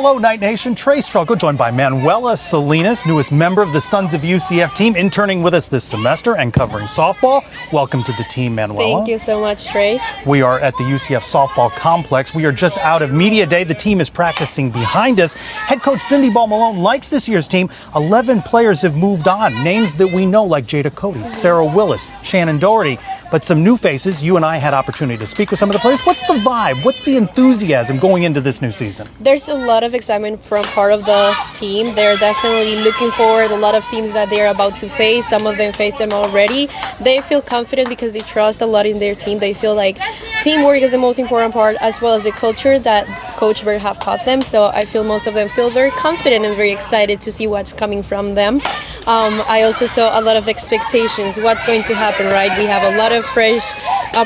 Hello, Knight Nation. Trylko, joined by Manuela, Salinas, newest member of the Sons of UCF team, interning with us this semester and covering softball. Welcome to the team, Manuela. Thank you so much, Trace. We are at the UCF Softball Complex. We are just out of Media Day. The team is practicing behind us. Head coach Cindy Ball-Malone likes this year's team. 11 players have moved on. Names that we know like Jada Cody, Sarah Willis, Shannon Doherty. But some new faces. You and I had opportunity to speak with some of the players. What's the vibe? What's the enthusiasm going into this new season? There's a lot of excitement from part of the team. They're definitely looking forward. A lot of teams that they're about to face, some of them faced them already. They feel confident because they trust a lot in their team. They feel like teamwork is the most important part, as well as the culture that Coach Bird have taught them. So I feel most of them feel very confident and very excited to see what's coming from them. I also saw a lot of expectations. What's going to happen, right? We have a lot of fresh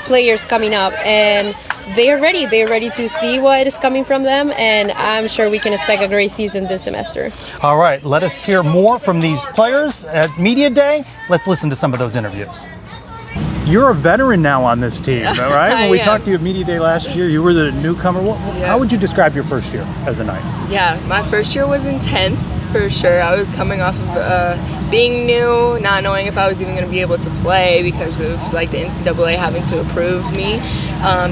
players coming up, and they are ready. They're ready to see what is coming from them, and I'm sure we can expect a great season this semester. All right, let us hear more from these players at Media Day. Let's listen to some of those interviews. You're a veteran now on this team, all right? When we talked to you at Media Day last year, you were the newcomer. How would you describe your first year as a Knight? Yeah, my first year was intense, for sure. I was coming off of being new, not knowing if I was even going to be able to play because of like the NCAA having to approve me.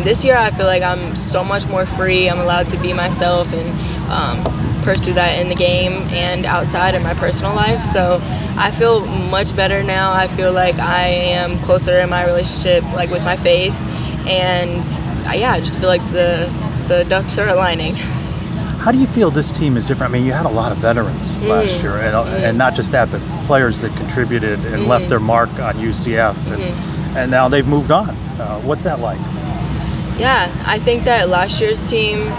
This year, I feel like I'm so much more free. I'm allowed to be myself and pursue that in the game and outside in my personal life. So I feel much better now. I feel like I am closer in my relationship, like with my faith, and I just feel like the ducks are aligning. How do you feel this team is different? I mean, you had a lot of veterans last year, and not just that, but players that contributed and left their mark on UCF, and now they've moved on. What's that like? Yeah, I think that last year's team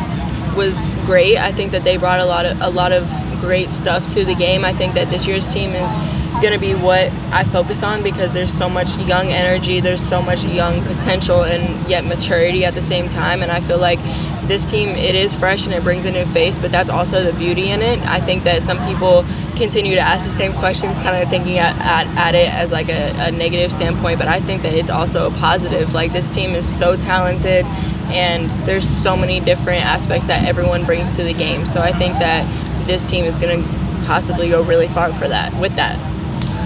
was great. I think that they brought a lot of great stuff to the game. I think that this year's team is going to be what I focus on because there's so much young energy, there's so much young potential and yet maturity at the same time, and I feel like this team, it is fresh and it brings a new face, but that's also the beauty in it. I think that some people continue to ask the same questions, kind of thinking at it as like a negative standpoint, but I think that it's also a positive. Like, this team is so talented and there's so many different aspects that everyone brings to the game. So I think that this team is going to possibly go really far with that.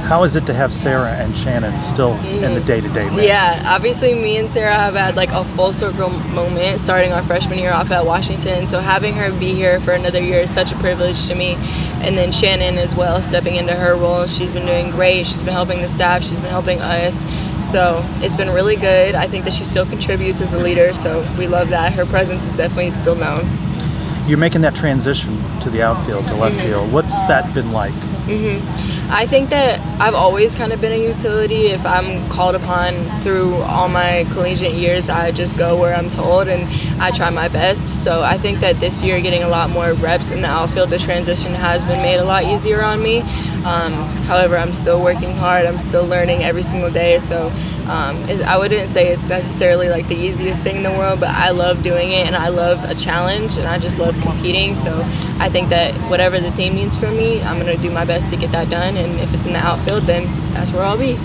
How is it to have Sarah and Shannon still in the day-to-day mix? Yeah, obviously me and Sarah have had like a full circle moment starting our freshman year off at Washington. So having her be here for another year is such a privilege to me. And then Shannon as well, stepping into her role. She's been doing great. She's been helping the staff. She's been helping us. So it's been really good. I think that she still contributes as a leader. So we love that. Her presence is definitely still known. You're making that transition to the outfield, to left field. What's that been like? I think that I've always kind of been a utility. If I'm called upon through all my collegiate years, I just go where I'm told and I try my best. So I think that this year, getting a lot more reps in the outfield, the transition has been made a lot easier on me. However, I'm still working hard. I'm still learning every single day. So I wouldn't say it's necessarily like the easiest thing in the world, but I love doing it and I love a challenge and I just love competing. So I think that whatever the team needs from me, I'm going to do my best to get that done. And if it's in the outfield, then that's where I'll be.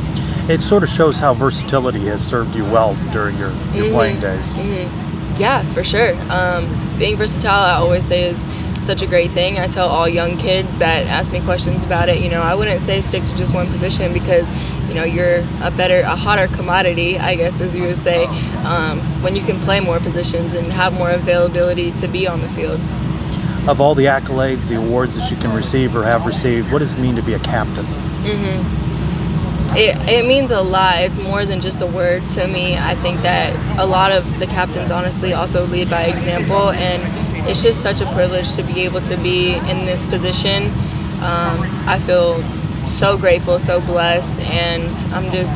It sort of shows how versatility has served you well during your playing days. Yeah, for sure. Being versatile, I always say, is such a great thing. I tell all young kids that ask me questions about it, I wouldn't say stick to just one position because, you're a hotter commodity, I guess, as you would say, when you can play more positions and have more availability to be on the field. Of all the accolades, the awards that you can receive or have received, what does it mean to be a captain? It means a lot. It's more than just a word to me. I think that a lot of the captains honestly also lead by example, and it's just such a privilege to be able to be in this position. I feel so grateful, so blessed, and I'm just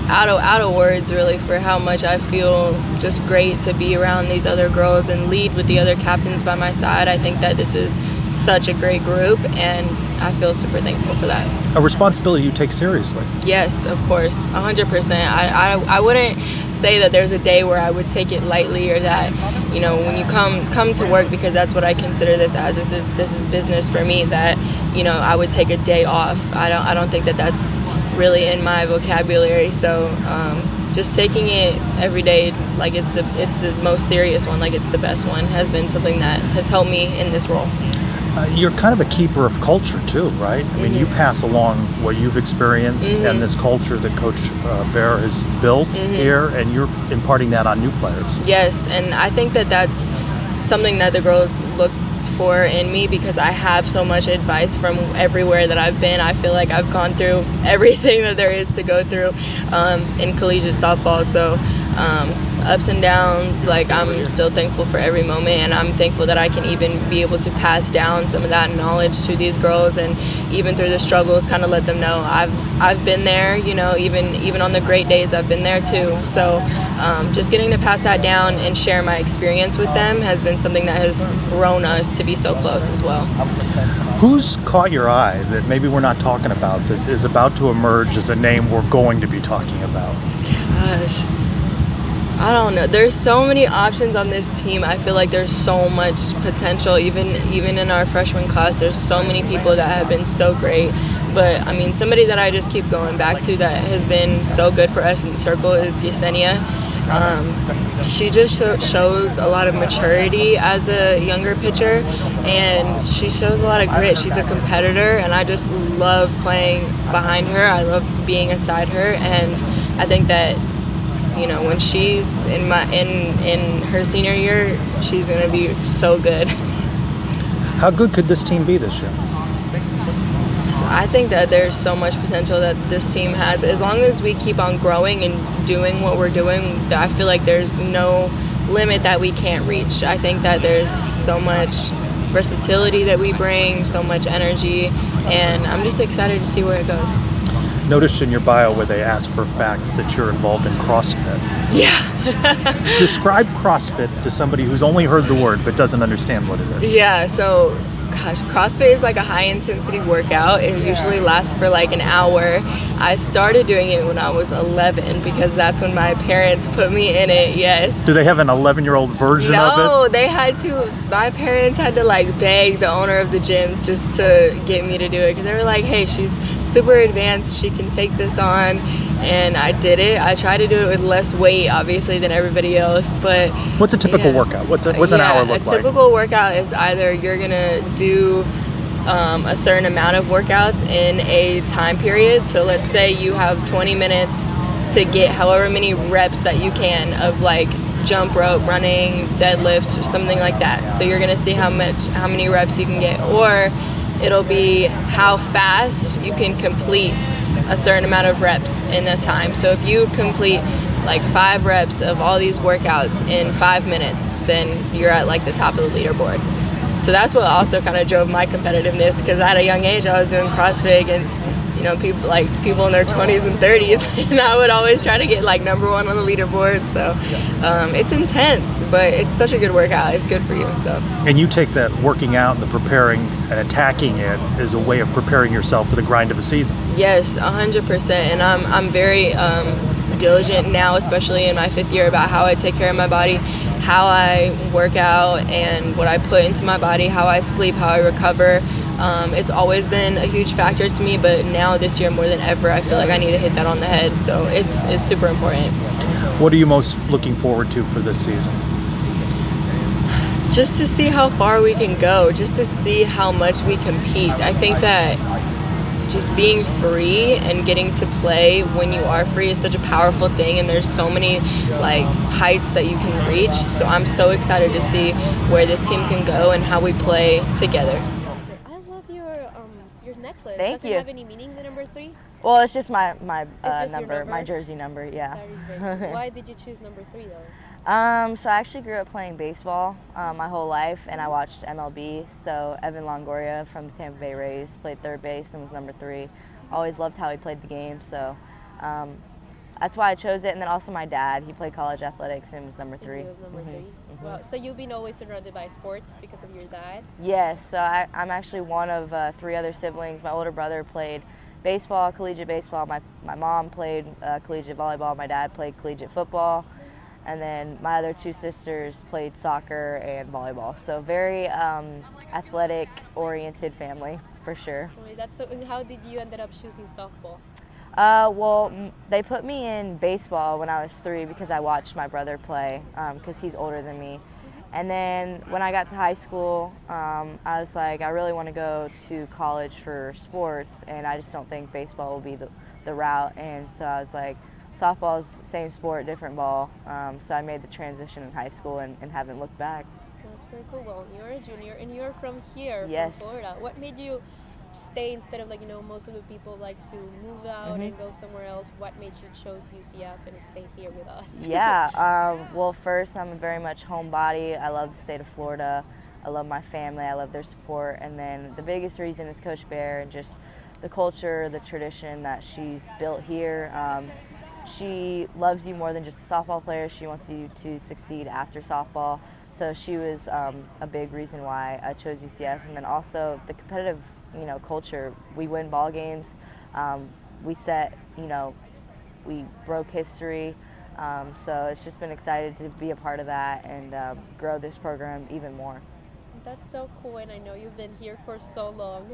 out of words really for how much I feel just great to be around these other girls and lead with the other captains by my side. I think that this is such a great group and I feel super thankful for that. A responsibility you take seriously. Yes, of course, 100%. I wouldn't say that there's a day where I would take it lightly or that, when you come to work, because that's what I consider this as. This is business for me, that, I would take a day off. I don't think that that's really in my vocabulary. So just taking it every day like it's the most serious one, like it's the best one, has been something that has helped me in this role. You're kind of a keeper of culture too, right? I mean, you pass along what you've experienced and this culture that Coach Bear has built here, and you're imparting that on new players. Yes, and I think that that's something that the girls look for in me, because I have so much advice from everywhere that I've been. I feel like I've gone through everything that there is to go through in collegiate softball. So ups and downs, like I'm still thankful for every moment, and I'm thankful that I can even be able to pass down some of that knowledge to these girls, and even through the struggles kind of let them know I've been there, you know, even on the great days I've been there too. So just getting to pass that down and share my experience with them has been something that has grown us to be so close as well. Who's caught your eye that maybe we're not talking about that is about to emerge as a name we're going to be talking about? Gosh, I don't know. There's so many options on this team. I feel like there's so much potential. Even in our freshman class, there's so many people that have been so great. But I mean, somebody that I just keep going back to that has been so good for us in the circle is Yesenia. She just shows a lot of maturity as a younger pitcher, and she shows a lot of grit. She's a competitor, and I just love playing behind her. I love being beside her, and I think that, you know, when she's in her senior year, she's gonna be so good. How good could this team be this year? So I think that there's so much potential that this team has. As long as we keep on growing and doing what we're doing, I feel like there's no limit that we can't reach. I think that there's so much versatility that we bring, so much energy, and I'm just excited to see where it goes. Noticed in your bio where they asked for facts that you're involved in CrossFit. Yeah. Describe CrossFit to somebody who's only heard the word but doesn't understand what it is. Yeah, so gosh, CrossFit is like a high intensity workout. It usually lasts for like an hour. I started doing it when I was 11 because that's when my parents put me in it, yes. Do they have an 11-year-old version of it? No, my parents had to like beg the owner of the gym just to get me to do it, because they were like, hey, she's super advanced, she can take this on. And I did it. I tried to do it with less weight, obviously, than everybody else. But what's a typical workout? What's an hour look like? A typical workout is either you're gonna do a certain amount of workouts in a time period. So let's say you have 20 minutes to get however many reps that you can of like jump rope, running, deadlifts, or something like that. So you're gonna see how many reps you can get, or it'll be how fast you can complete a certain amount of reps in a time. So if you complete like 5 reps of all these workouts in 5 minutes, then you're at like the top of the leaderboard. So that's what also kind of drove my competitiveness, because at a young age I was doing CrossFit against, you know, people in their 20s and 30s, and I would always try to get like number 1 on the leaderboard. So it's intense, but it's such a good workout. It's good for you. So. And you take that working out and the preparing and attacking it as a way of preparing yourself for the grind of a season. Yes, 100%. And I'm very diligent now, especially in my 5th year, about how I take care of my body, how I work out, and what I put into my body, how I sleep, how I recover. It's always been a huge factor to me, but now this year more than ever, I feel like I need to hit that on the head. So it's super important. What are you most looking forward to for this season? Just to see how far we can go, just to see how much we compete. I think that just being free and getting to play when you are free is such a powerful thing, and there's so many like heights that you can reach. So I'm so excited to see where this team can go and how we play together. I love your necklace. Thank Does you. it have any meaning, the number 3? Well, it's just my just your number, number? my jersey number, yeah. That is very cool. Why did you choose number 3 though? So I actually grew up playing baseball my whole life, and I watched MLB. So Evan Longoria from the Tampa Bay Rays played third base and was number 3. Always loved how he played the game, so that's why I chose it. And then also my dad, he played college athletics and was number 3. He was number 3. Mm-hmm. Well, so you've been always surrounded by sports because of your dad? Yes, so I'm actually one of 3 other siblings. My older brother played baseball, collegiate baseball. My mom played collegiate volleyball. My dad played collegiate football. And then my other 2 sisters played soccer and volleyball. So very athletic-oriented family, for sure. And how did you ended up choosing softball? Well, they put me in baseball when I was 3 because I watched my brother play because he's older than me. And then when I got to high school, I was like, I really want to go to college for sports, and I just don't think baseball will be the route. And so I was like, softball's same sport, different ball. So I made the transition in high school and haven't looked back. That's very cool. Well, you're a junior and you're from here, Yes. from Florida. What made you stay instead of, like, most of the people likes to move out and go somewhere else? What made you chose UCF and stay here with us? Yeah, well, first, I'm very much homebody. I love the state of Florida. I love my family. I love their support. And then the biggest reason is Coach Bear and just the culture, the tradition that she's built here. She loves you more than just a softball player. She wants you to succeed after softball. So she was a big reason why I chose UCF. And then also the competitive, culture. We win ball games. We set, we broke history. So it's just been excited to be a part of that and grow this program even more. That's so cool, and I know you've been here for so long.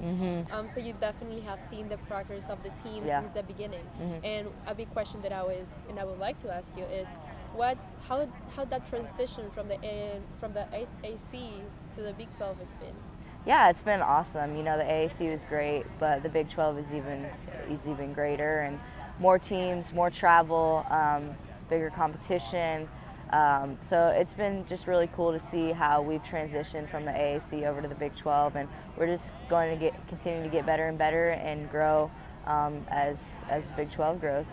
So you definitely have seen the progress of the team since the beginning. And a big question that I would like to ask you is, how that transition from the AC to the Big 12 has been? Yeah, it's been awesome. The AAC was great, but the Big 12 is even greater, and more teams, more travel, bigger competition. So it's been just really cool to see how we've transitioned from the AAC over to the Big 12, and we're just going to continue to get better and better and grow as Big 12 grows.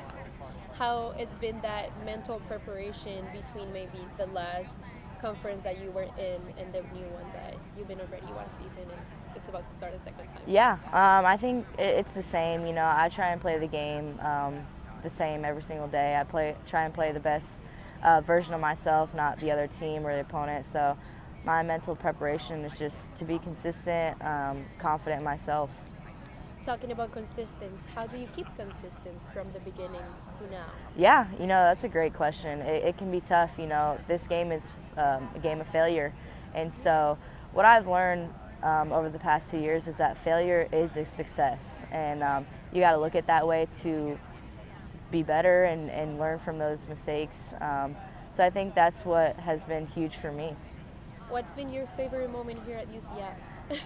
How it's been that mental preparation between maybe the last conference that you were in and the new one that you've been already one season and it's about to start a second time? Yeah, I think it's the same. I try and play the game the same every single day. I try and play the best version of myself, not the other team or the opponent. So my mental preparation is just to be consistent, confident in myself. Talking about consistency, how do you keep consistency from the beginning to now? Yeah, that's a great question. It can be tough. This game is a game of failure. And so what I've learned over the past 2 years is that failure is a success. And you got to look at it that way to be better and learn from those mistakes. So I think that's what has been huge for me. What's been your favorite moment here at UCF?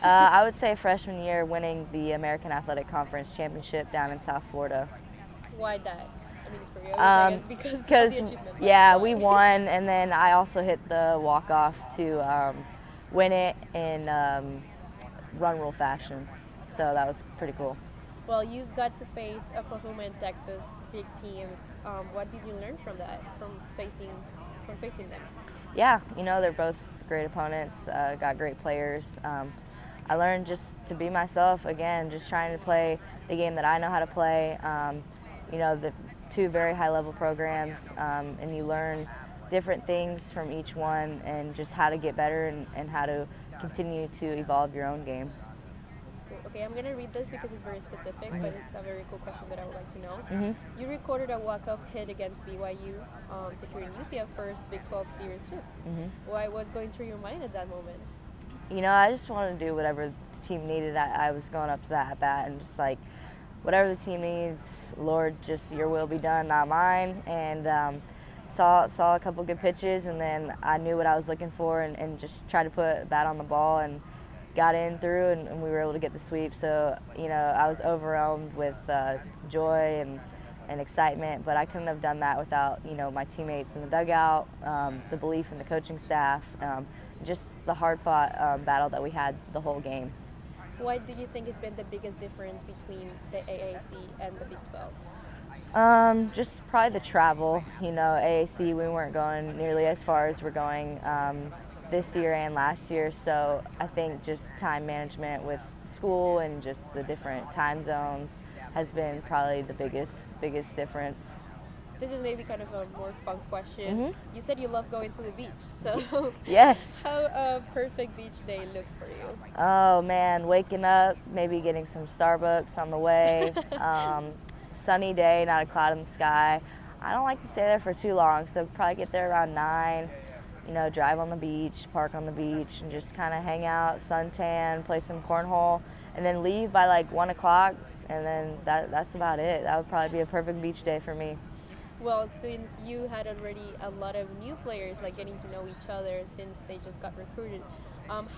I would say freshman year, winning the American Athletic Conference Championship down in South Florida. Why that? I mean, it's pretty obvious, I guess, because of the achievement. Yeah, we won, and then I also hit the walk-off to win it in run rule fashion. So that was pretty cool. Well, you got to face Oklahoma and Texas, big teams. What did you learn from that, from facing them? Yeah, they're both great opponents, got great players. I learned just to be myself again, just trying to play the game that I know how to play. The two very high-level programs, and you learn different things from each one and just how to get better and how to continue to evolve your own game. Okay, I'm going to read this because it's very specific, but it's a very cool question that I would like to know. You recorded a walk-off hit against BYU, securing UCF first Big 12 series trip. What was going through your mind at that moment? I just wanted to do whatever the team needed. I was going up to that at-bat and just like, whatever the team needs, Lord, just your will be done, not mine. And saw a couple good pitches, and then I knew what I was looking for and just tried to put a bat on the ball and got in through, and we were able to get the sweep. So, I was overwhelmed with joy and excitement, but I couldn't have done that without, my teammates in the dugout, the belief in the coaching staff, just the hard-fought battle that we had the whole game. What do you think has been the biggest difference between the AAC and the Big 12? Just probably the travel. AAC, we weren't going nearly as far as we're going this year and last year, so I think just time management with school and just the different time zones has been probably the biggest difference. This is maybe kind of a more fun question. You said you love going to the beach, so yes. How a perfect beach day looks for you? Oh man, waking up, maybe getting some Starbucks on the way, sunny day, not a cloud in the sky. I don't like to stay there for too long, so probably get there around 9. Drive on the beach, park on the beach, and just kind of hang out, suntan, play some cornhole, and then leave by like 1 o'clock and then that's about it. That would probably be a perfect beach day for me. Well, since you had already a lot of new players, like getting to know each other since they just got recruited,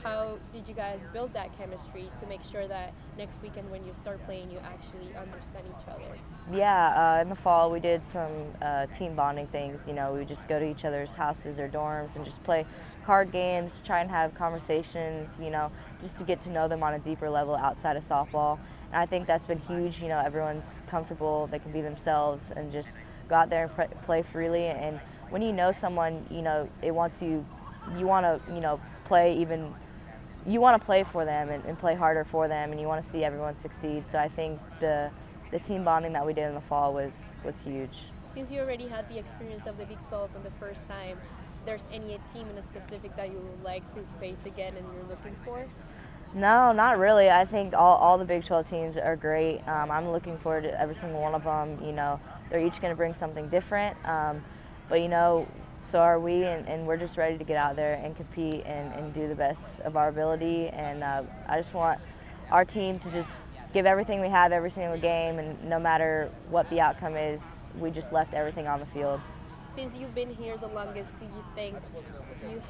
how did you guys build that chemistry to make sure that next weekend when you start playing, you actually understand each other? Yeah, in the fall we did some team bonding things. We would just go to each other's houses or dorms and just play card games, try and have conversations, just to get to know them on a deeper level outside of softball. And I think that's been huge. Everyone's comfortable, they can be themselves and just go out there and play freely. And when you know someone, it wants you want to, play even, you want to play for them and play harder for them, and you want to see everyone succeed. So I think the team bonding that we did in the fall was huge. Since you already had the experience of the Big 12 for the first time, there's any team in a specific that you would like to face again and you're looking for? No, not really. I think all the Big 12 teams are great. I'm looking forward to every single one of them. They're each going to bring something different. But so are we, and we're just ready to get out there and compete and do the best of our ability. And I just want our team to just give everything we have every single game, and no matter what the outcome is, we just left everything on the field. Since you've been here the longest, do you think you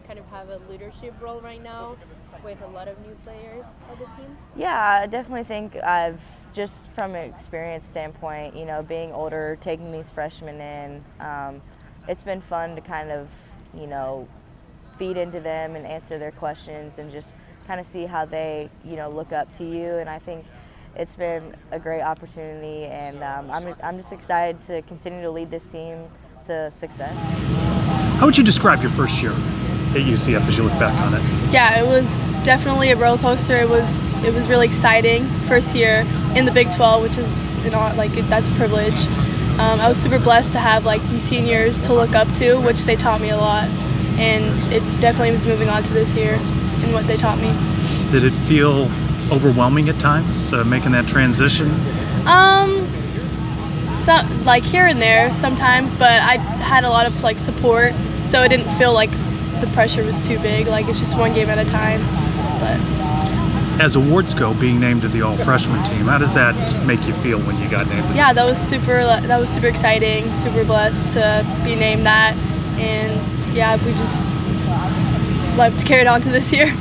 kind of have a leadership role right now with a lot of new players of the team? Yeah, I definitely think I've, just from an experience standpoint, being older, taking these freshmen in, it's been fun to kind of, feed into them and answer their questions and just kind of see how they, look up to you. And I think it's been a great opportunity, and I'm just excited to continue to lead this team to success. How would you describe your first year at UCF as you look back on it? Yeah, it was definitely a roller coaster. It was really exciting. First year in the Big 12, which is that's a privilege. I was super blessed to have these seniors to look up to, which they taught me a lot, and it definitely was moving on to this year and what they taught me. Did it feel overwhelming at times, making that transition? So, here and there sometimes, but I had a lot of support, so it didn't feel like the pressure was too big. It's just one game at a time. But as awards go, being named to the all-freshman team, how does that make you feel when you got named? Yeah, that was super exciting, super blessed to be named that, and yeah, we just love to carry it on to this year,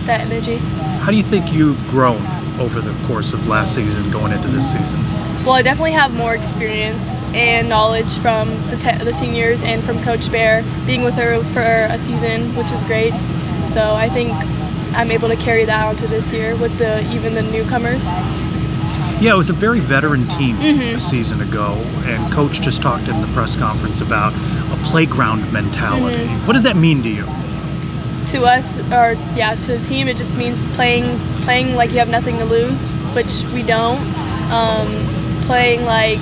that energy. How do you think you've grown over the course of last season going into this season? Well, I definitely have more experience and knowledge from the seniors and from Coach Bear, being with her for a season, which is great. So I think I'm able to carry that onto this year with even the newcomers. Yeah, it was a very veteran team a season ago, and Coach just talked in the press conference about a playground mentality. What does that mean to you? To us, or to the team, it just means playing like you have nothing to lose, which we don't. Playing like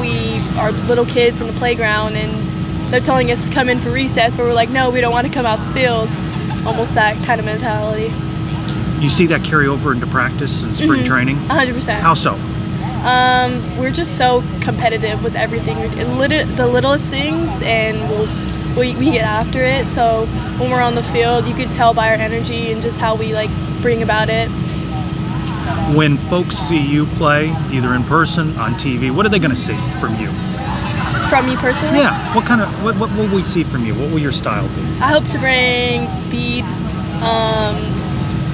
we are little kids in the playground, and they're telling us to come in for recess, but we're like, no, we don't want to come out the field. Almost that kind of mentality. You see that carry over into practice and spring training? 100%. How so? We're just so competitive with everything, the littlest things, and we get after it. So when we're on the field, you could tell by our energy and just how we bring about it. When folks see you play, either in person, on TV, what are they going to see from you? From me personally? Yeah. What will we see from you? What will your style be? I hope to bring speed,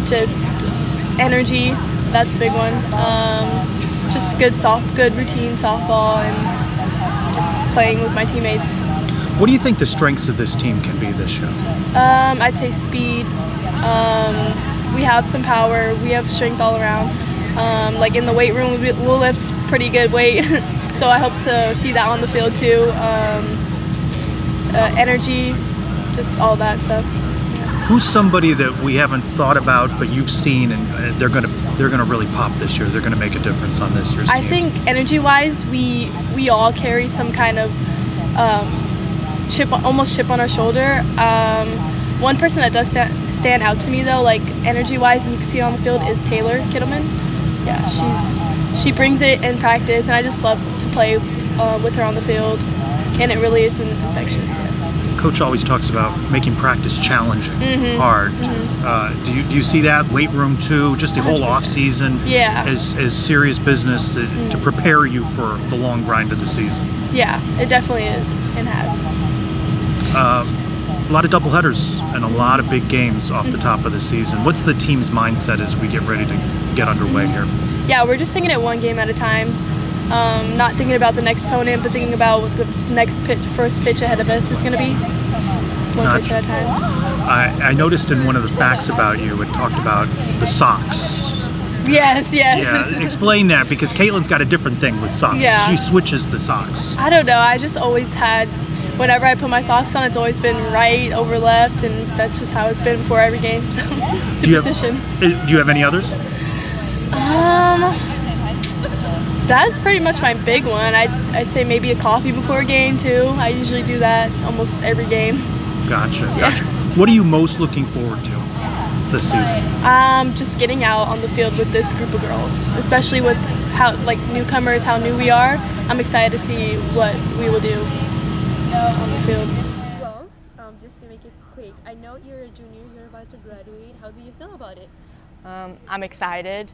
just energy. That's a big one. Just good routine softball, and just playing with my teammates. What do you think the strengths of this team can be this year? I'd say speed. We have some power. We have strength all around. In the weight room, we'll lift pretty good weight. So I hope to see that on the field too. Energy, just all that stuff. Who's somebody that we haven't thought about but you've seen, and they're gonna really pop this year? They're gonna make a difference on this year's team? I think energy-wise, we all carry some kind of chip on our shoulder. One person that does stand out to me though, energy-wise, and you can see it on the field, is Taylor Kittleman. Yeah, she brings it in practice, and I just love to play with her on the field, and it really is infectious. Yeah. Coach always talks about making practice challenging, hard. Do you see that weight room too? Just the whole off season, as serious business to prepare you for the long grind of the season. Yeah, it definitely is and has. A lot of doubleheaders and a lot of big games off the top of the season. What's the team's mindset as we get ready to get underway here? Yeah, we're just taking it one game at a time. Not thinking about the next opponent, but thinking about what the next first pitch ahead of us is going to be. One pitch at a time. I noticed in one of the facts about you, it talked about the socks. Yes. Yeah, explain that, because Caitlin's got a different thing with socks. Yeah. She switches the socks. I don't know. I just always had, whenever I put my socks on, it's always been right over left, and that's just how it's been before every game. So, superstition. Do you have any others? That's pretty much my big one. I'd say maybe a coffee before a game too. I usually do that almost every game. Gotcha. What are you most looking forward to this season? Just getting out on the field with this group of girls, especially with how newcomers, how new we are. I'm excited to see what we will do on the field. Well, just to make it quick, I know you're a junior, you're about to graduate. How do you feel about it? I'm excited,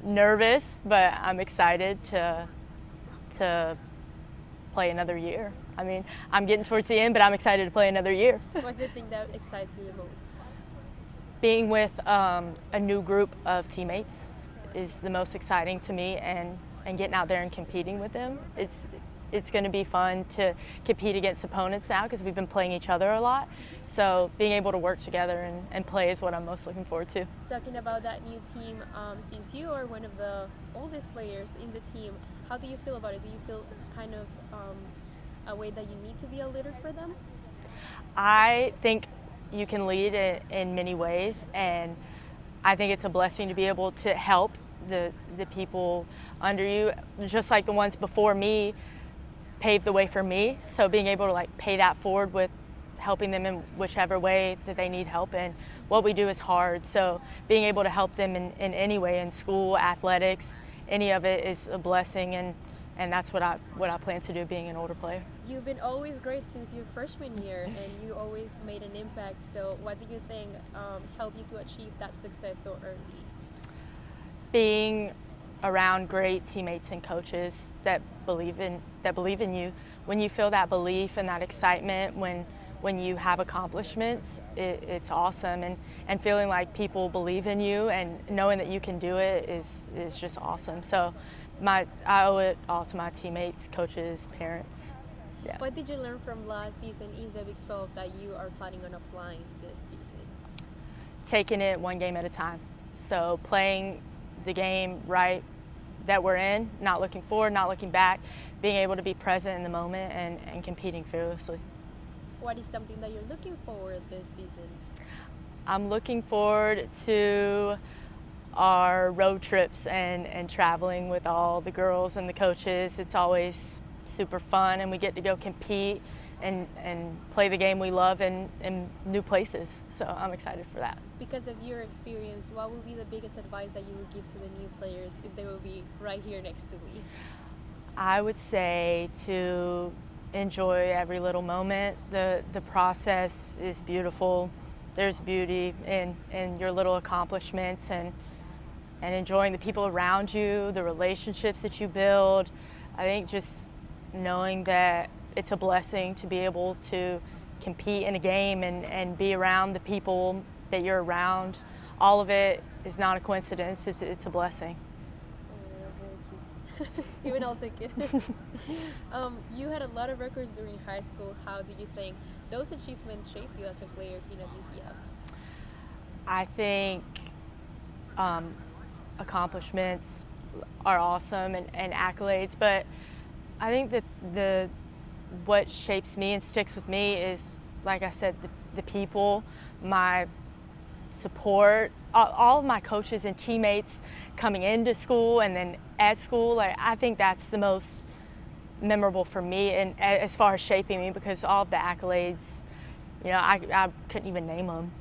nervous, but I'm excited to play another year. I mean, I'm getting towards the end, but I'm excited to play another year. What's the thing that excites you the most? Being with a new group of teammates is the most exciting to me, and getting out there and competing with them. It's going to be fun to compete against opponents now because we've been playing each other a lot. So being able to work together and play is what I'm most looking forward to. Talking about that new team, since you are one of the oldest players in the team, how do you feel about it? Do you feel kind of a way that you need to be a leader for them? I think you can lead in many ways, and I think it's a blessing to be able to help the people under you, just like the ones before me paved the way for me. So being able to pay that forward with helping them in whichever way that they need help in. What we do is hard, so being able to help them in any way, in school, athletics, any of it is a blessing, and that's what I plan to do being an older player. You've been always great since your freshman year, and you always made an impact. So what do you think helped you to achieve that success so early? Being around great teammates and coaches that believe in you. When you feel that belief and that excitement, when you have accomplishments, it's awesome, and feeling like people believe in you and knowing that you can do it is just awesome. So I owe it all to my teammates, coaches, parents. Yeah. What did you learn from last season in the Big 12 that you are planning on applying this season? Taking it one game at a time. So playing the game right that we're in, not looking forward, not looking back, being able to be present in the moment and competing fearlessly. What is something that you're looking forward this season? I'm looking forward to our road trips and traveling with all the girls and the coaches. It's always super fun, and we get to go compete and play the game we love in new places. So I'm excited for that. Because of your experience, what will be the biggest advice that you would give to the new players if they will be right here next to me? I would say to enjoy every little moment. The process is beautiful. There's beauty in your little accomplishments and enjoying the people around you, the relationships that you build. I think just knowing that it's a blessing to be able to compete in a game and be around the people that you're around. All of it is not a coincidence. It's a blessing. Even I'll take it. You had a lot of records during high school. How do you think those achievements shape you as a player here at UCF? I think accomplishments are awesome and accolades, but I think that what shapes me and sticks with me is, like I said, the people, my support, all of my coaches and teammates coming into school and then at school. I think that's the most memorable for me, and as far as shaping me, because all of the accolades, I couldn't even name them,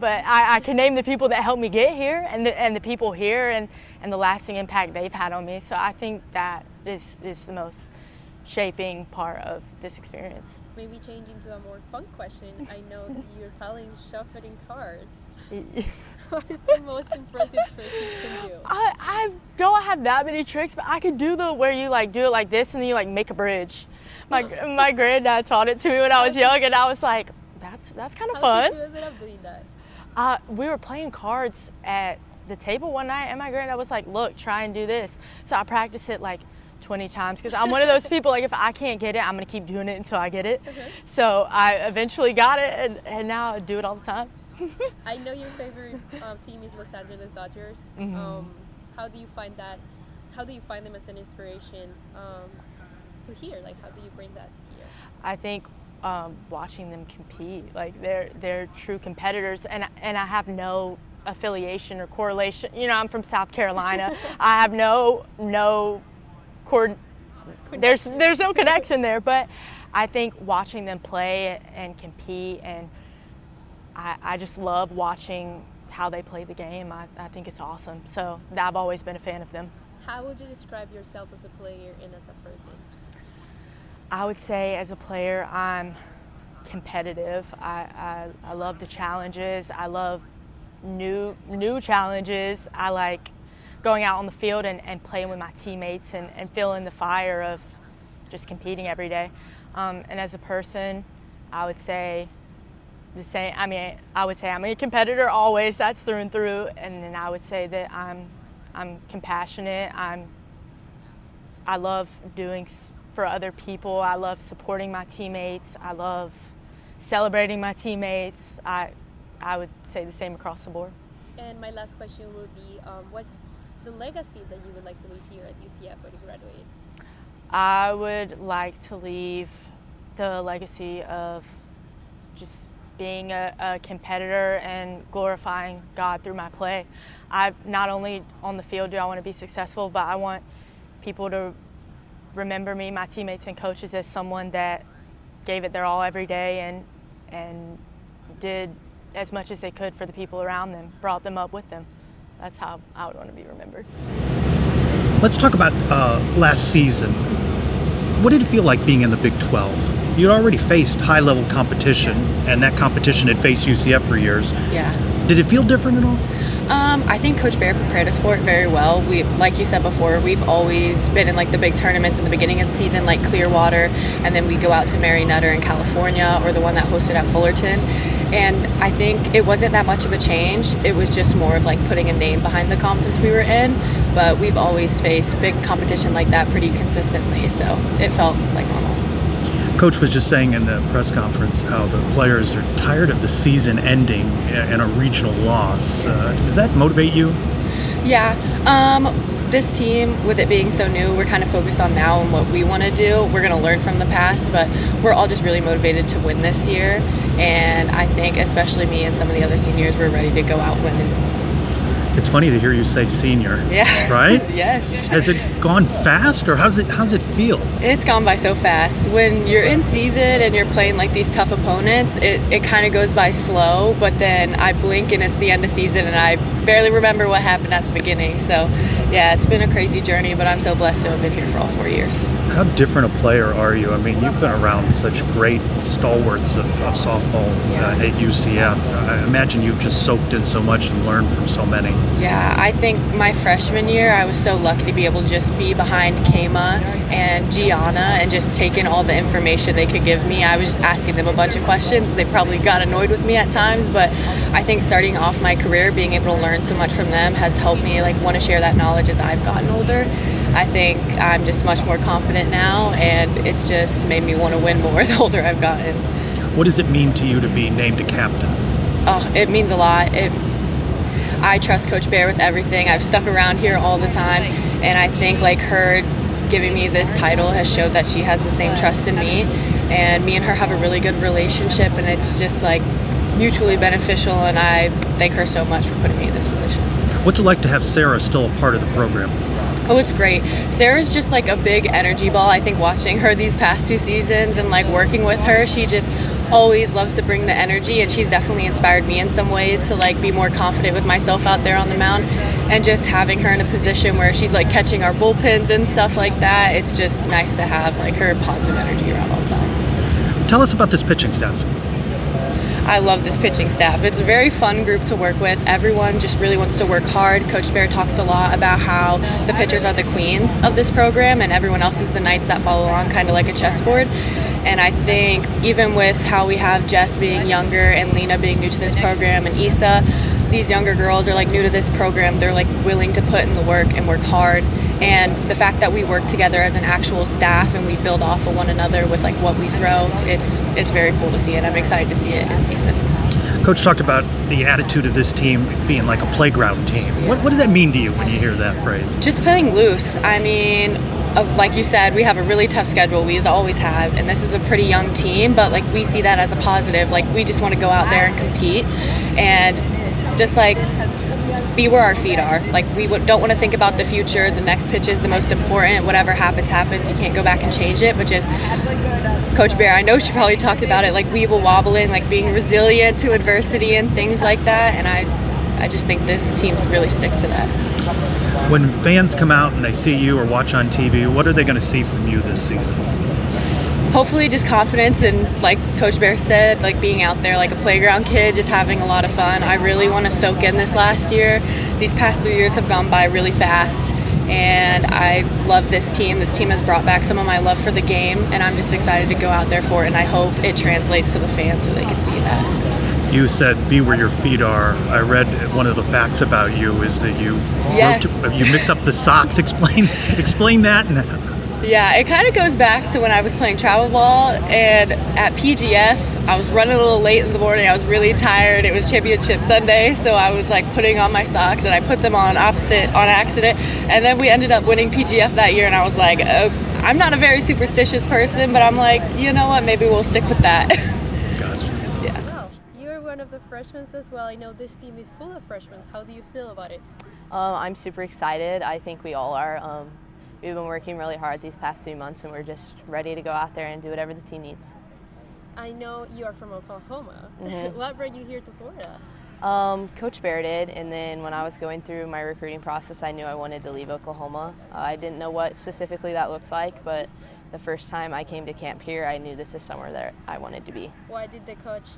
but I can name the people that helped me get here and the people here and the lasting impact they've had on me. So I think that is the most shaping part of this experience. Maybe changing to a more fun question. I know you're telling shuffling cards. What is the most impressive trick you can do? I don't have that many tricks, but I could do the where you like do it like this and then you like make a bridge. My granddad taught it to me when I was young, and I was like, that's kind of How fun. did you ended up doing that? We were playing cards at the table one night, and my granddad was like, look, try and do this. So I practiced it like 20 times because I'm one of those people, like if I can't get it, I'm going to keep doing it until I get it. Okay. So I eventually got it, and now I do it all the time. I know your favorite team is Los Angeles Dodgers. How do you find that? How do you find them as an inspiration to here? Like, how do you bring that to here? I think watching them compete, like they're true competitors, and I have no affiliation or correlation. You know, I'm from South Carolina. I have no there's no connection there, but I think watching them play and compete, and I just love watching how they play the game. I think it's awesome. So I've always been a fan of them. How would you describe yourself as a player and as a person? I would say as a player, I'm competitive. I love the challenges. I love new challenges. I like going out on the field and playing with my teammates and feeling the fire of just competing every day. And as a person, I would say the same. I mean, I would say I'm a competitor always. That's through and through. And then I would say that I'm compassionate. I love doing for other people. I love supporting my teammates. I love celebrating my teammates. I would say the same across the board. And my last question would be, what's the legacy that you would like to leave here at UCF when you graduate? I would like to leave the legacy of just being a competitor and glorifying God through my play. Not only on the field do I want to be successful, but I want people to remember me, my teammates and coaches, as someone that gave it their all every day and did as much as they could for the people around them, brought them up with them. That's how I would want to be remembered. Let's talk about last season. What did it feel like being in the Big 12? You'd already faced high-level competition, and that competition had faced UCF for years. Yeah. Did it feel different at all? I think Coach Bear prepared us for it very well. We, like you said before, we've always been in like the big tournaments in the beginning of the season, like Clearwater, and then we go out to Mary Nutter in California, or the one that hosted at Fullerton. And I think it wasn't that much of a change. It was just more of like putting a name behind the conference we were in. But we've always faced big competition like that pretty consistently, so it felt like normal. Coach was just saying in the press conference how the players are tired of the season ending in a regional loss. Does that motivate you? Yeah. This team, with it being so new, we're kind of focused on now and what we want to do. We're going to learn from the past, but we're all just really motivated to win this year. And I think especially me and some of the other seniors, we're ready to go out winning. It's funny to hear you say senior. Yeah. Right? Yes. Has it gone fast, or how's it feel? It's gone by so fast. When you're in season and you're playing like these tough opponents, it kind of goes by slow, but then I blink and it's the end of season and I barely remember what happened at the beginning. So yeah, it's been a crazy journey, but I'm so blessed to have been here for all 4 years. How different a player are you? I mean, you've been around such great stalwarts of softball at UCF. I imagine you've just soaked in so much and learned from so many. Yeah, I think my freshman year, I was so lucky to be able to just be behind Kama and Gianna and just take in all the information they could give me. I was just asking them a bunch of questions. They probably got annoyed with me at times, but I think starting off my career, being able to learn so much from them has helped me want to share that knowledge as I've gotten older. I think I'm just much more confident now, and it's just made me want to win more the older I've gotten. What does it mean to you to be named a captain? Oh, it means a lot. I trust Coach Bear with everything. I've stuck around here all the time, and I think her giving me this title has showed that she has the same trust in me, and me and her have a really good relationship, and it's just mutually beneficial, and I thank her so much for putting me in this position. What's it like to have Sarah still a part of the program? Oh, it's great. Sarah's just a big energy ball. I think watching her these past 2 seasons and working with her, she just always loves to bring the energy, and she's definitely inspired me in some ways to be more confident with myself out there on the mound. And just having her in a position where she's catching our bullpens and stuff like that, it's just nice to have her positive energy around all the time. Tell us about this pitching staff. I love this pitching staff. It's a very fun group to work with. Everyone just really wants to work hard. Coach Bear talks a lot about how the pitchers are the queens of this program and everyone else is the knights that follow on, kind of like a chessboard. And I think even with how we have Jess being younger and Lena being new to this program and Issa, these younger girls are like new to this program. They're like willing to put in the work and work hard. And the fact that we work together as an actual staff and we build off of one another with like what we throw, it's very cool to see, and I'm excited to see it in season. Coach talked about the attitude of this team being like a playground team. What does that mean to you when you hear that phrase? Just playing loose. I mean, like you said, we have a really tough schedule. We always have, and this is a pretty young team, but like we see that as a positive. Like we just want to go out there and compete and just like be where our feet are. Like we don't want to think about the future. The next pitch is the most important. Whatever happens, happens. You can't go back and change it. But just Coach Bear, I know she probably talked about it, like weeble wobbling, like being resilient to adversity and things like that. And I just think this team really sticks to that. When fans come out and they see you or watch on TV, what are they going to see from you this season? Hopefully just confidence and, like Coach Bear said, like being out there like a playground kid, just having a lot of fun. I really want to soak in this last year. These past 3 years have gone by really fast, and I love this team. This team has brought back some of my love for the game, and I'm just excited to go out there for it, and I hope it translates to the fans so they can see that. You said be where your feet are. I read one of the facts about you is that you you mix up the socks. Explain that. Yeah, it kind of goes back to when I was playing travel ball, and at PGF, I was running a little late in the morning. I was really tired. It was championship Sunday, so I was like putting on my socks, and I put them on opposite on accident. And then we ended up winning PGF that year, and I was like, oh, I'm not a very superstitious person, but I'm like, you know what, maybe we'll stick with that. Gotcha. Yeah. Wow, you're one of the freshmen as well. I know this team is full of freshmen. How do you feel about it? I'm super excited. I think we all are. We've been working really hard these past 3 months, and we're just ready to go out there and do whatever the team needs. I know you are from Oklahoma. Mm-hmm. What brought you here to Florida? Coach Bear did, and then when I was going through my recruiting process, I knew I wanted to leave Oklahoma. I didn't know what specifically that looks like, but the first time I came to camp here, I knew this is somewhere that I wanted to be. Why did the coach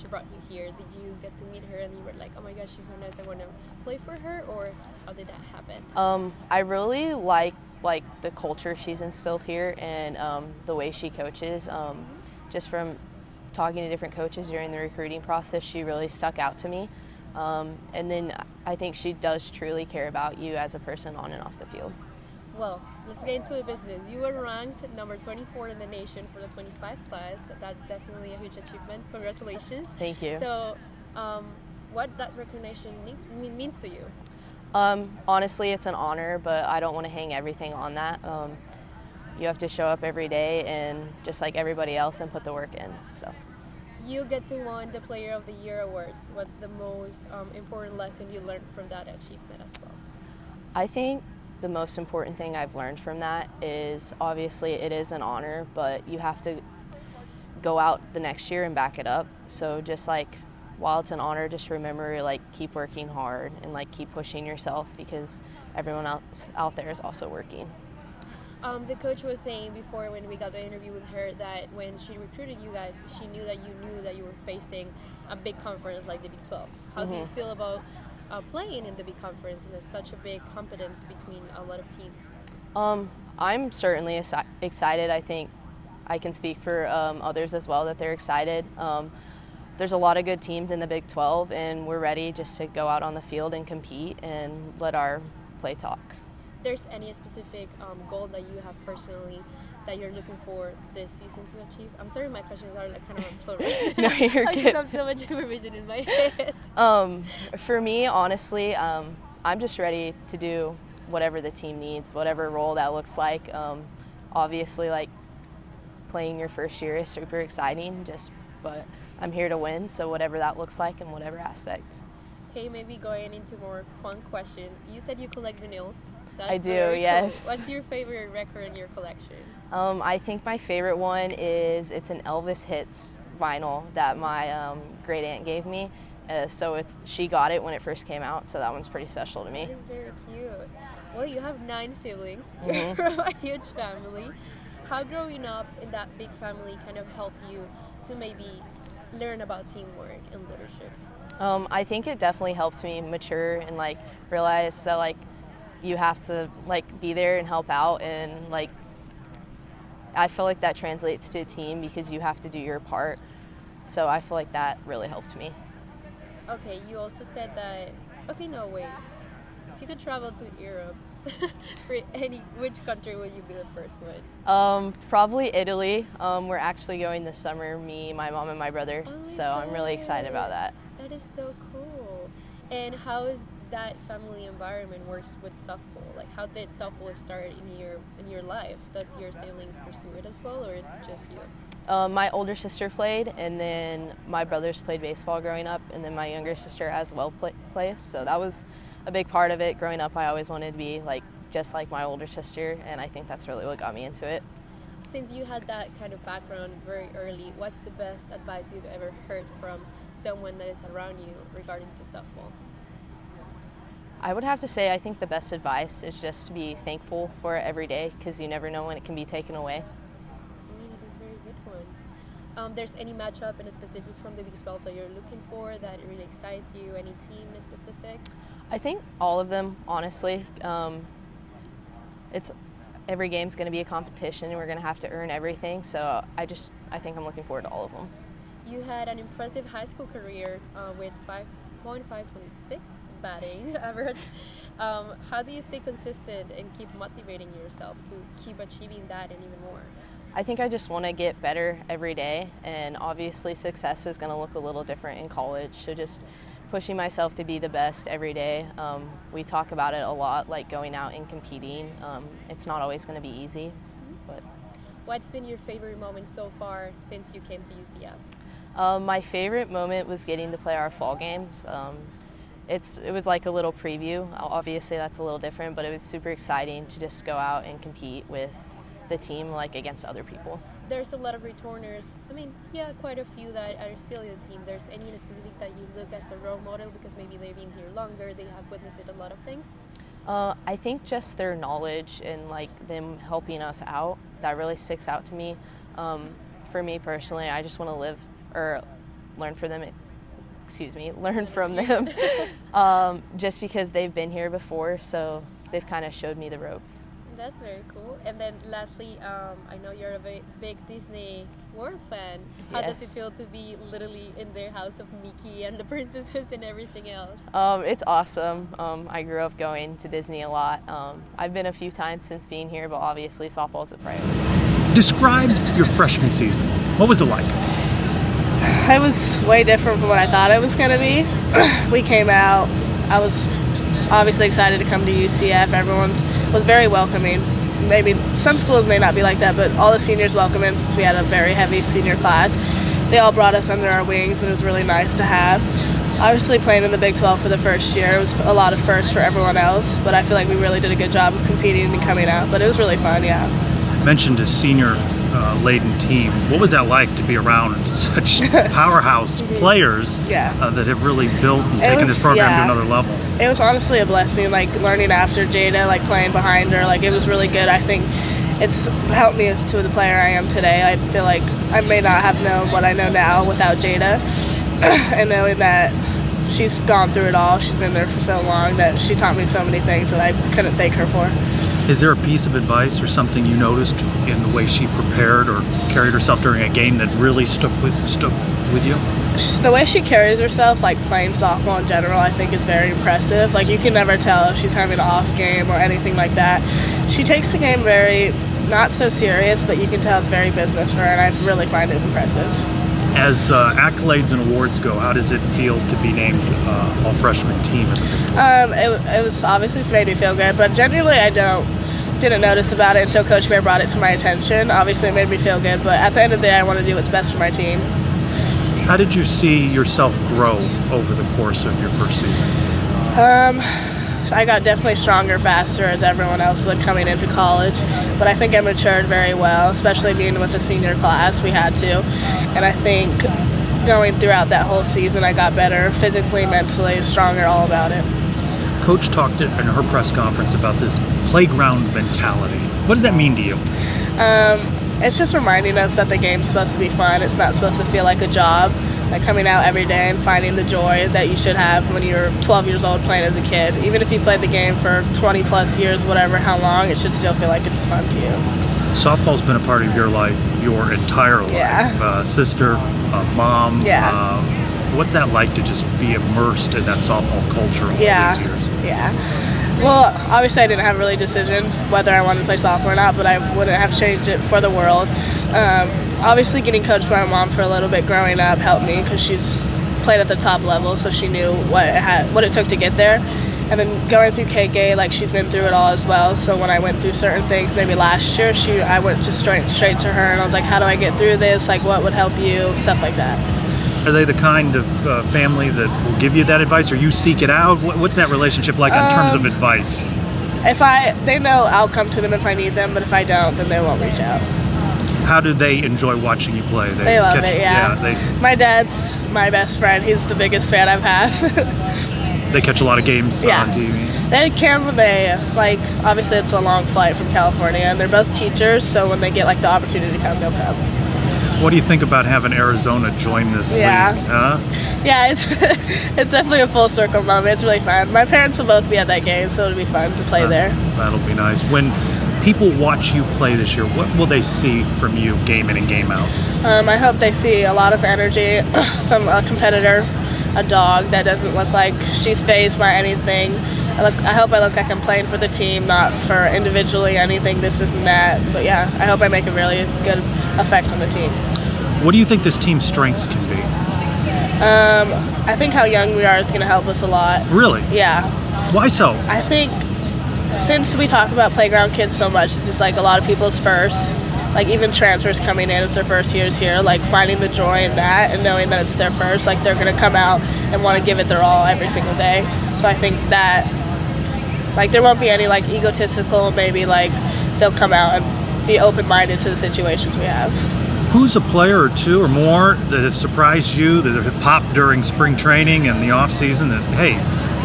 brought you here? Did you get to meet her and you were like, oh my gosh, she's so nice, I want to play for her, or how did that happen? I really like the culture she's instilled here and the way she coaches. Just from talking to different coaches during the recruiting process, she really stuck out to me. And then I think she does truly care about you as a person on and off the field. Well, let's get into the business. You were ranked number 24 in the nation for the 25 class. That's definitely a huge achievement. Congratulations. Thank you. So, what that recognition means to you? Honestly, it's an honor, but I don't want to hang everything on that. You have to show up every day and just like everybody else and put the work in. So. You get to win the Player of the Year awards. What's the most important lesson you learned from that achievement as well? I think the most important thing I've learned from that is obviously it is an honor, but you have to go out the next year and back it up. So just like while it's an honor, just remember like keep working hard and like keep pushing yourself because everyone else out there is also working. The coach was saying before when we got the interview with her that when she recruited you guys, she knew that you were facing a big conference like the Big 12. How do you feel about playing in the big conference and there's such a big competence between a lot of teams? I'm certainly excited. I think I can speak for others as well that they're excited. There's a lot of good teams in the Big 12 and we're ready just to go out on the field and compete and let our play talk. There's any specific goal that you have personally that you're looking for this season to achieve? I'm sorry, my questions are like kind of slow. No, you're good. I just have so much information in my head. For me, honestly, I'm just ready to do whatever the team needs, whatever role that looks like. Obviously, like playing your first year is super exciting, but I'm here to win, so whatever that looks like in whatever aspect. Okay, maybe going into more fun question. You said you collect vinyls. That's I do, Cool. yes. What's your favorite record in your collection? I think my favorite one is it's an Elvis Hits vinyl that my great aunt gave me. So she got it when it first came out, so that one's pretty special to me. That is very cute. Well, you have 9 siblings. Mm-hmm. You're from a huge family. How growing up in that big family kind of helped you to maybe learn about teamwork and leadership? I think it definitely helped me mature and like realize that like you have to like be there and help out, and like I feel like that translates to a team because you have to do your part. So I feel like that really helped me. Okay, you also said that. Okay, no, wait. If you could travel to Europe, which country would you be the first one? Probably Italy. We're actually going this summer, me, my mom, and my brother. Oh my So I'm really excited about that. That is so cool. And how is that family environment works with softball? Like, how did softball start in your life? Does your siblings pursue it as well, or is it just you? My older sister played, and then my brothers played baseball growing up, and then my younger sister as well plays. So that was a big part of it. Growing up, I always wanted to be like just like my older sister, and I think that's really what got me into it. Since you had that kind of background very early, what's the best advice you've ever heard from someone that is around you regarding to softball? I would have to say I think the best advice is just to be thankful for it every day, because you never know when it can be taken away. That is a very good one. There's any matchup in a specific from the Big 12 that you're looking for that really excites you? Any team in specific? I think all of them, honestly. Every game's going to be a competition, and we're going to have to earn everything. So I think I'm looking forward to all of them. You had an impressive high school career with 5.526 batting average. How do you stay consistent and keep motivating yourself to keep achieving that and even more? I think I just want to get better every day, and obviously success is going to look a little different in college. So just pushing myself to be the best every day. We talk about it a lot, like going out and competing. It's not always going to be easy, but. What's been your favorite moment so far since you came to UCF? My favorite moment was getting to play our fall games. It was like a little preview. Obviously that's a little different, but it was super exciting to just go out and compete with the team, like against other people. There's a lot of returners. I mean, yeah, quite a few that are still in the team. There's any in specific that you look as a role model because maybe they've been here longer, they have witnessed a lot of things? I think just their knowledge and like them helping us out, that really sticks out to me. For me personally, I just want to learn from them just because they've been here before, so they've kind of showed me the ropes. That's very cool. And then lastly, I know you're a big Disney World fan. How does it feel to be literally in their house of Mickey and the princesses and everything else? It's awesome. I grew up going to Disney a lot. I've been a few times since being here, but obviously softball's a priority. Describe your freshman season. What was it like? It was way different from what I thought it was going to be. We came out, I was obviously excited to come to UCF. Everyone was very welcoming. Maybe some schools may not be like that, but all the seniors welcomed in since we had a very heavy senior class. They all brought us under our wings, and it was really nice to have. Obviously playing in the Big 12 for the first year, it was a lot of firsts for everyone else, but I feel like we really did a good job of competing and coming out. But it was really fun, yeah. You mentioned a senior laden team. What was that like to be around such powerhouse players that have really built and taken this program to another level? It was honestly a blessing, like learning after Jada, like playing behind her, like it was really good. I think it's helped me to the player I am today. I feel like I may not have known what I know now without Jada, and knowing that she's gone through it all, she's been there for so long, that she taught me so many things that I couldn't thank her for. Is there a piece of advice or something you noticed in the way she prepared or carried herself during a game that really stuck with you? The way she carries herself, like playing softball in general, I think is very impressive. Like you can never tell if she's having an off game or anything like that. She takes the game very, not so serious, but you can tell it's very business for her, and I really find it impressive. As accolades and awards go, how does it feel to be named all-freshman team? It was obviously made me feel good, but genuinely I didn't notice about it until Coach Bear brought it to my attention. Obviously it made me feel good, but at the end of the day I want to do what's best for my team. How did you see yourself grow over the course of your first season? I got definitely stronger faster as everyone else would coming into college, but I think I matured very well, especially being with the senior class. We had to, and I think going throughout that whole season I got better physically, mentally, stronger, all about it. Coach talked in her press conference about this playground mentality. What does that mean to you? it's just reminding us that the game's supposed to be fun. It's not supposed to feel like a job. Like coming out every day and finding the joy that you should have when you're 12 years old playing as a kid. Even if you played the game for 20 plus years, whatever, how long, it should still feel like it's fun to you. Softball's been a part of your life your entire life. Yeah. Sister, mom. Yeah. What's that like to just be immersed in that softball culture all these years? Yeah. Well, obviously I didn't have a really decision whether I wanted to play softball or not, but I wouldn't have changed it for the world. Obviously getting coached by my mom for a little bit growing up helped me because she's played at the top level, so she knew what it took to get there. And then going through KK, like she's been through it all as well. So when I went through certain things, maybe last year, I went just straight to her and I was like, how do I get through this? Like what would help you? Stuff like that. Are they the kind of family that will give you that advice, or you seek it out? What's that relationship like in terms of advice? They know I'll come to them if I need them, but if I don't, then they won't reach out. How do they enjoy watching you play? They love it, yeah. My dad's my best friend. He's the biggest fan I've had. They catch a lot of games on TV. They can when obviously it's a long flight from California, and they're both teachers, so when they get the opportunity to come, they'll come. What do you think about having Arizona join this league? Huh? Yeah, it's definitely a full circle moment. It's really fun. My parents will both be at that game, so it'll be fun to play there. That'll be nice. When people watch you play this year, what will they see from you game in and game out? I hope they see a lot of energy, a competitor, a dog that doesn't look like she's fazed by anything. I hope I look like I'm playing for the team, not for individually anything, this and that. But yeah, I hope I make a really good effect on the team. What do you think this team's strengths can be? I think how young we are is going to help us a lot. Really? Yeah. Why so? I think since we talk about playground kids so much, it's just a lot of people's first, even transfers coming in, it's their first years here, finding the joy in that and knowing that it's their first, they're going to come out and want to give it their all every single day. So I think that, there won't be any, egotistical, maybe, they'll come out and be open-minded to the situations we have. Who's a player or two or more that have surprised you, that have popped during spring training and the off season that, hey,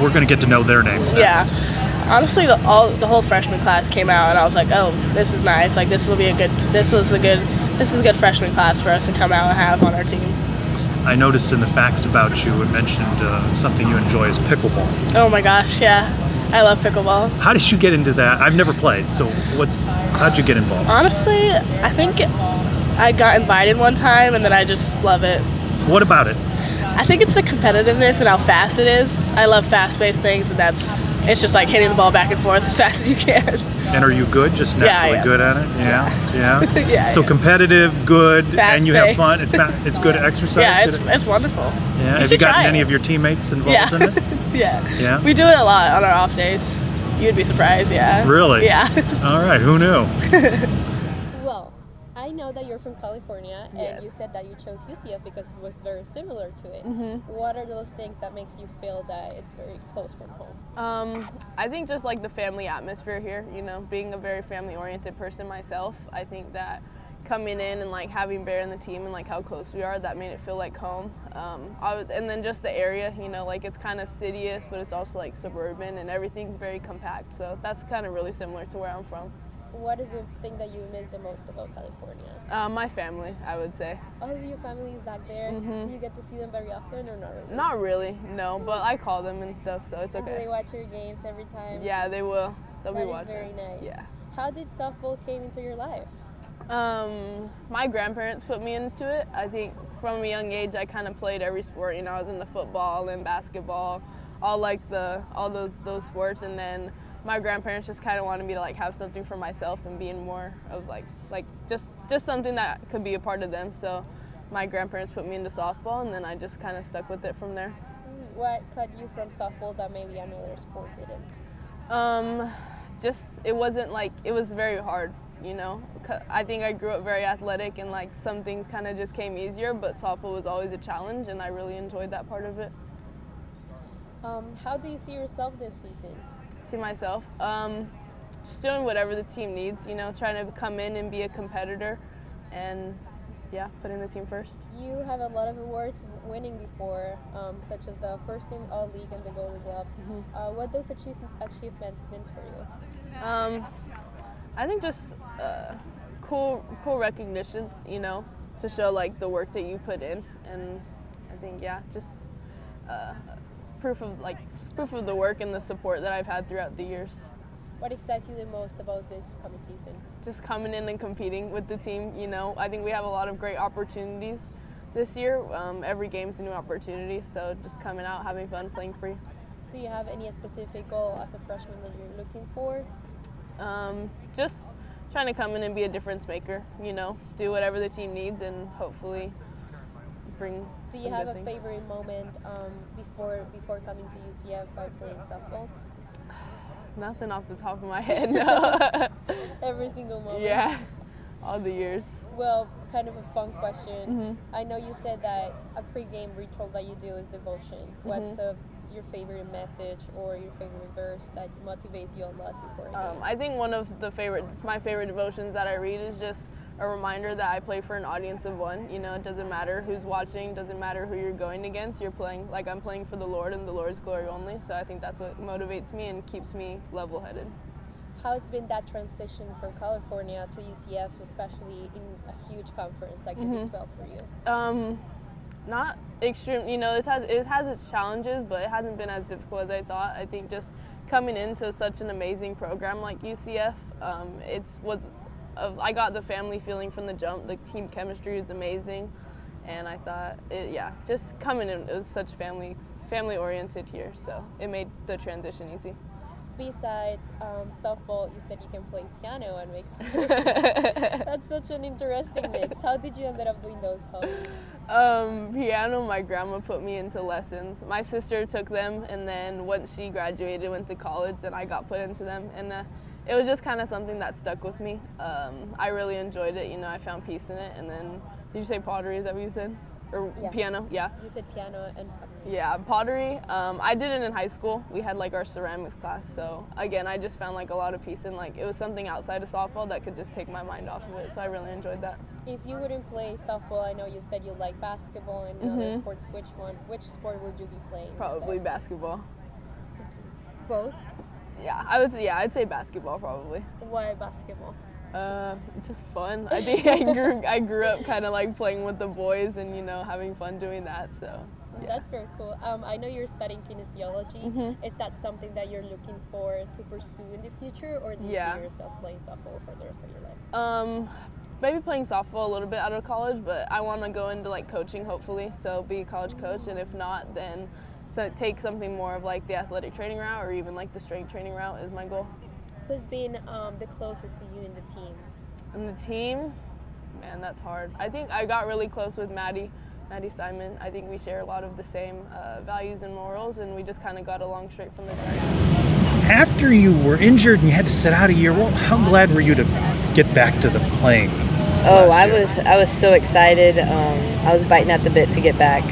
we're going to get to know their names next? Yeah. Honestly, the whole freshman class came out and I was like, oh, this is nice. This is a good freshman class for us to come out and have on our team. I noticed in the facts about you, it mentioned something you enjoy is pickleball. Oh my gosh, yeah. I love pickleball. How did you get into that? I've never played, so how'd you get involved? Honestly, I think I got invited one time and then I just love it. What about it? I think it's the competitiveness and how fast it is. I love fast-paced things, and it's just hitting the ball back and forth as fast as you can. And are you good? Just naturally good at it? Yeah. Yeah. So competitive, good, and you have fun. It's good exercise. Yeah, it's wonderful. Yeah. Have you gotten any of your teammates involved in it? Yeah. We do it a lot on our off days. You'd be surprised. Yeah. Really? Yeah. All right. Who knew? Well, I know that you're from California, Yes. and you said that you chose UCF because it was very similar to it. Mm-hmm. What are those things that makes you feel that it's very close from home? I think just the family atmosphere here, being a very family-oriented person myself, I think that coming in and having Bear in the team and how close we are, that made it feel like home. And then just the area, it's kind of city-ish, but it's also suburban and everything's very compact. So that's kind of really similar to where I'm from. What is the thing that you miss the most about California? My family, I would say. Oh, your family is back there. Mm-hmm. Do you get to see them very often or not really? Not really, no, but I call them and stuff, so it's okay. Do they watch your games every time? Yeah, they will. They'll be watching. That is very nice. Yeah. How did softball came into your life? My grandparents put me into it. I think from a young age I kind of played every sport. I was into football and basketball, all those sports, and then my grandparents just kind of wanted me to have something for myself and being more of just something that could be a part of them. So my grandparents put me into softball, and then I just kind of stuck with it from there. What cut you from softball that maybe another sport didn't? It wasn't it was very hard. I think I grew up very athletic and some things kind of just came easier, but softball was always a challenge and I really enjoyed that part of it. How do you see yourself this season? See myself? Just doing whatever the team needs, trying to come in and be a competitor and putting the team first. You have a lot of awards winning before, such as the first team All-League and the Goalie Gloves. Mm-hmm. What those achievements mean for you? I think just cool recognitions, you know, to show like the work that you put in, and I think just proof of the work and the support that I've had throughout the years. What excites you the most about this coming season? Just coming in and competing with the team, you know. I think we have a lot of great opportunities this year. Every game's a new opportunity, so just coming out, having fun, playing free. Do you have any specific goal as a freshman that you're looking for? Just trying to come in and be a difference maker, you know, do whatever the team needs and hopefully bring Do some you have good a things. favorite moment before coming to UCF by playing softball? Nothing off the top of my head, no. Every single moment? Yeah, all the years. Well, kind of a fun question. Mm-hmm. I know you said that a pregame ritual that you do is devotion. What's your favorite message or your favorite verse that motivates you a lot before a game? I think one of my favorite devotions that I read is just a reminder that I play for an audience of one. You know, it doesn't matter who's watching, doesn't matter who you're going against. You're playing like I'm playing for the Lord and the Lord's glory only. So I think that's what motivates me and keeps me level-headed. How's been that transition from California to UCF, especially in a huge conference like the Big 12 for you? Not extreme, you know, it has its challenges, but it hasn't been as difficult as I thought. I think just coming into such an amazing program like UCF, I got the family feeling from the jump. The team chemistry is amazing, and I thought, just coming in, it was such family oriented here, so it made the transition easy. Besides softball, you said you can play piano and make That's such an interesting mix. How did you end up doing those hobbies? Piano, my grandma put me into lessons. My sister took them, and then once she graduated, went to college, then I got put into them, and it was just kind of something that stuck with me. I really enjoyed it, you know, I found peace in it. And then, did you say pottery, is that what you said? Or piano? Yeah. You said piano and pottery. Yeah, pottery. I did it in high school. We had like our ceramics class. So again, I just found like a lot of peace in like, it was something outside of softball that could just take my mind off of it. So I really enjoyed that. If you wouldn't play softball, I know you said you like basketball and other sports. Which sport would you be playing? Probably instead? basketball. Both? Yeah, I'd say basketball probably. Why basketball? It's just fun. I think I grew up kind of like playing with the boys and, you know, having fun doing that, so. Yeah. That's very cool. I know you're studying kinesiology. Is that something that you're looking for to pursue in the future, or do you see yourself playing softball for the rest of your life? Maybe playing softball a little bit out of college, but I want to go into like coaching hopefully, so be a college coach, and if not, then take something more of like the athletic training route or even like the strength training route is my goal. Who's been the closest to you in the team? In the team, man, that's hard. I think I got really close with Maddie Simon. I think we share a lot of the same values and morals, and we just kind of got along straight from the start. After you were injured and you had to sit out a year, well, how glad were you to get back to the playing? Oh, I was so excited. I was biting at the bit to get back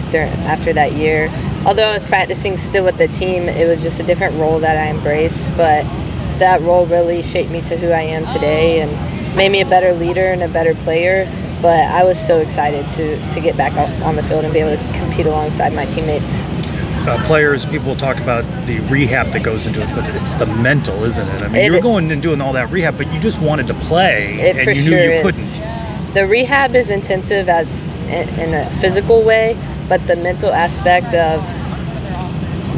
after that year. Although I was practicing still with the team, it was just a different role that I embraced. But that role really shaped me to who I am today and made me a better leader and a better player. But I was so excited to get back on the field and be able to compete alongside my teammates. Players, people talk about the rehab that goes into it, but it's the mental, isn't it? I mean, you were going and doing all that rehab, but you just wanted to play, and you knew you couldn't. The rehab is intensive as in a physical way, but the mental aspect of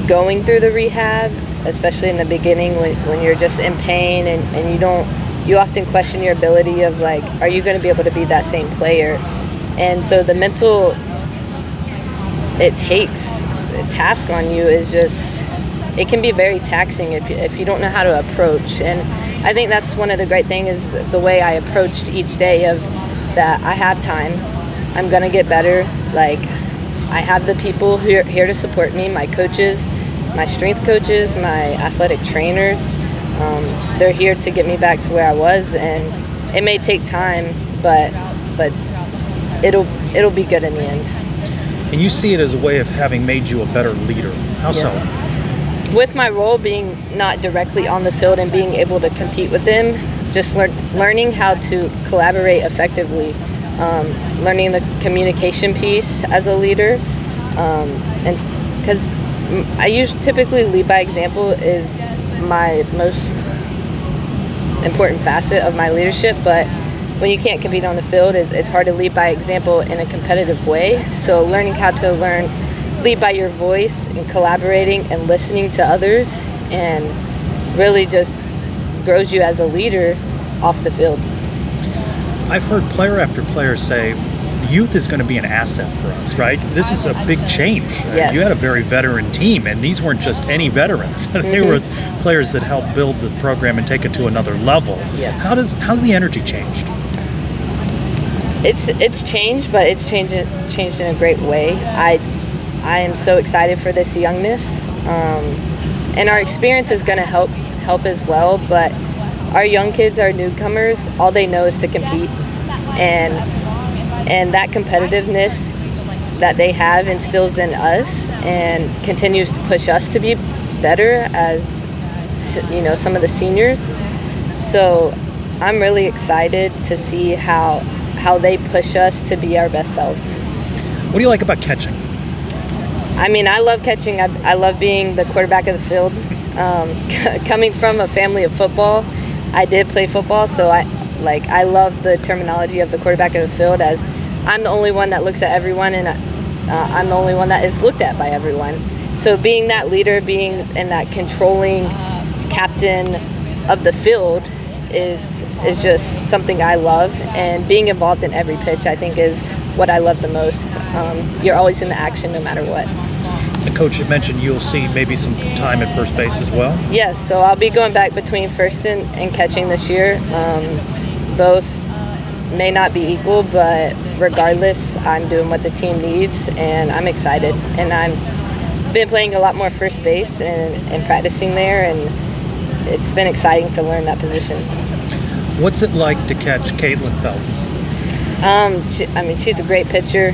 going through the rehab, especially in the beginning when you're just in pain and you often question your ability of like, are you going to be able to be that same player? And so the mental it takes a task on you is just, it can be very taxing if you don't know how to approach. And I think that's one of the great things is the way I approached each day of that I have time, I'm going to get better. Like, I have the people here to support me, my coaches, my strength coaches, my athletic trainers. They're here to get me back to where I was, and it may take time, but it'll be good in the end. And you see it as a way of having made you a better leader. How so? With my role being not directly on the field and being able to compete with them, just learning how to collaborate effectively, learning the communication piece as a leader, and because I typically lead by example is my most important facet of my leadership, but when you can't compete on the field, it's hard to lead by example in a competitive way. So learning how to lead by your voice and collaborating and listening to others, and really just grows you as a leader off the field. I've heard player after player say youth is going to be an asset for us, right? This is a big change. Yes. You had a very veteran team, and these weren't just any veterans. They were players that helped build the program and take it to another level. Yeah. How's the energy changed? It's changed, but it's changed in a great way. I am so excited for this youngness, and our experience is going to help as well. But our young kids, our newcomers, all they know is to compete, and that competitiveness that they have instills in us and continues to push us to be better as, you know, some of the seniors. So I'm really excited to see how they push us to be our best selves. What do you like about catching? I mean, I love catching. I love being the quarterback of the field. Coming from a family of football, I did play football, so I love the terminology of the quarterback of the field, as I'm the only one that looks at everyone, and I'm the only one that is looked at by everyone. So being that leader, being in that controlling captain of the field is just something I love, and being involved in every pitch I think is what I love the most. You're always in the action no matter what. And Coach, you mentioned you'll see maybe some time at first base as well? Yes, so I'll be going back between first and catching this year. Both may not be equal, but regardless, I'm doing what the team needs, and I'm excited. And I've been playing a lot more first base and practicing there, and it's been exciting to learn that position. What's it like to catch Caitlin Felton? She's a great pitcher,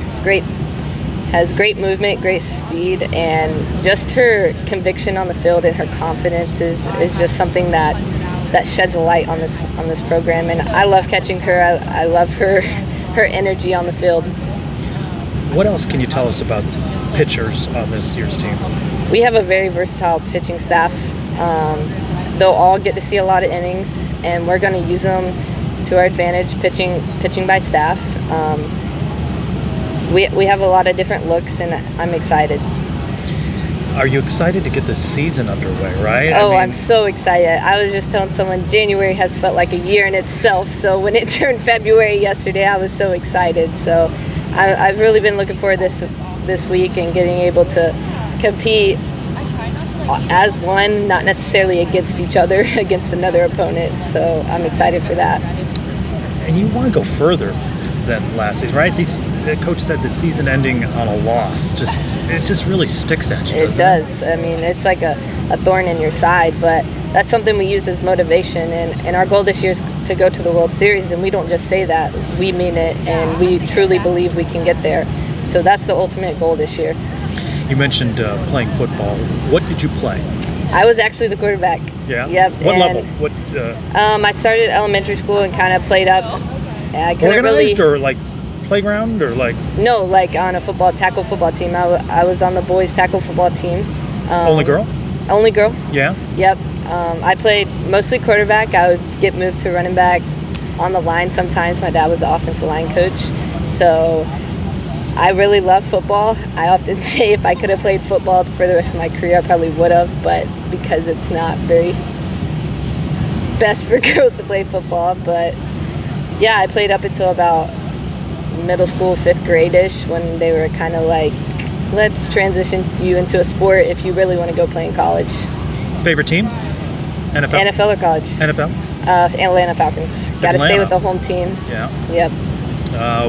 has great movement, great speed, and just her conviction on the field and her confidence is just something that sheds a light on this program. And I love catching her. I love her energy on the field. What else can you tell us about pitchers on this year's team? We have a very versatile pitching staff. They'll all get to see a lot of innings, and we're going to use them to our advantage, pitching by staff. We have a lot of different looks, and I'm excited. Are you excited to get the season underway, right? I'm so excited. I was just telling someone January has felt like a year in itself, so when it turned February yesterday, I was so excited. So I've really been looking forward this week and getting able to compete as one, not necessarily against each other, against another opponent. So I'm excited for that. And you want to go further than last season, right? The coach said the season ending on a loss, it just really sticks at you. It does. I mean, it's like a thorn in your side, but that's something we use as motivation. And our goal this year is to go to the World Series, and we don't just say that, we mean it, and we truly believe we can get there. So that's the ultimate goal this year. You mentioned playing football. What did you play? I was actually the quarterback. Yeah? Yep. What level? What? I started elementary school and kind of played up. I couldn't organized really, or like playground or like? No, like on a tackle football team. I was on the boys tackle football team. Only girl? Only girl. Yeah? Yep. I played mostly quarterback. I would get moved to running back, on the line sometimes. My dad was the offensive line coach. So I really love football. I often say if I could have played football for the rest of my career, I probably would have, but because it's not very best for girls to play football. But yeah, I played up until about middle school, 5th grade-ish, when they were kind of like, let's transition you into a sport if you really want to go play in college. Favorite team? NFL? NFL or college? NFL? Atlanta Falcons. Got to stay with the home team. Yeah. Yep.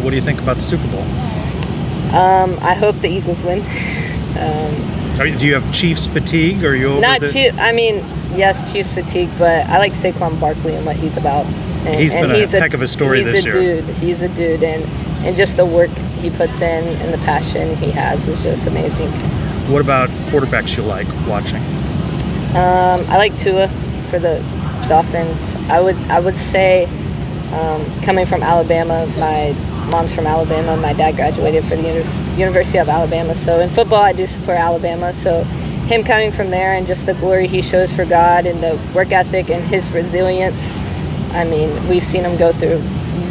What do you think about the Super Bowl? I hope the Eagles win. Do you have Chiefs fatigue? Or are you over yes, Chiefs fatigue, but I like Saquon Barkley and what he's about. And he's been a heck of a story this year. He's a dude, and just the work he puts in and the passion he has is just amazing. What about quarterbacks you like watching? I like Tua for the Dolphins. I would say, coming from Alabama, my mom's from Alabama. My dad graduated from the University of Alabama. So in football, I do support Alabama. So him coming from there and just the glory he shows for God and the work ethic and his resilience. I mean, we've seen him go through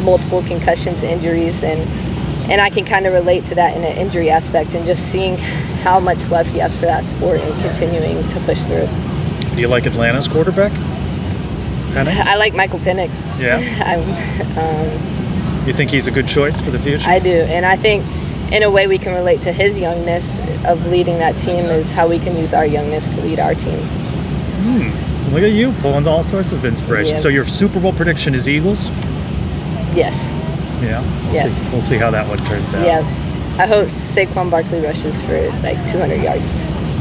multiple concussions, injuries, and I can kind of relate to that in an injury aspect, and just seeing how much love he has for that sport and continuing to push through. Do you like Atlanta's quarterback? Penix? I like Michael Penix. Yeah. You think he's a good choice for the future? I do, and I think in a way we can relate to his youngness of leading that team is how we can use our youngness to lead our team. Look at you pulling all sorts of inspiration. Yeah. So your Super Bowl prediction is Eagles? Yes. Yeah. Yes. We'll see how that one turns out. Yeah. I hope Saquon Barkley rushes for like 200 yards.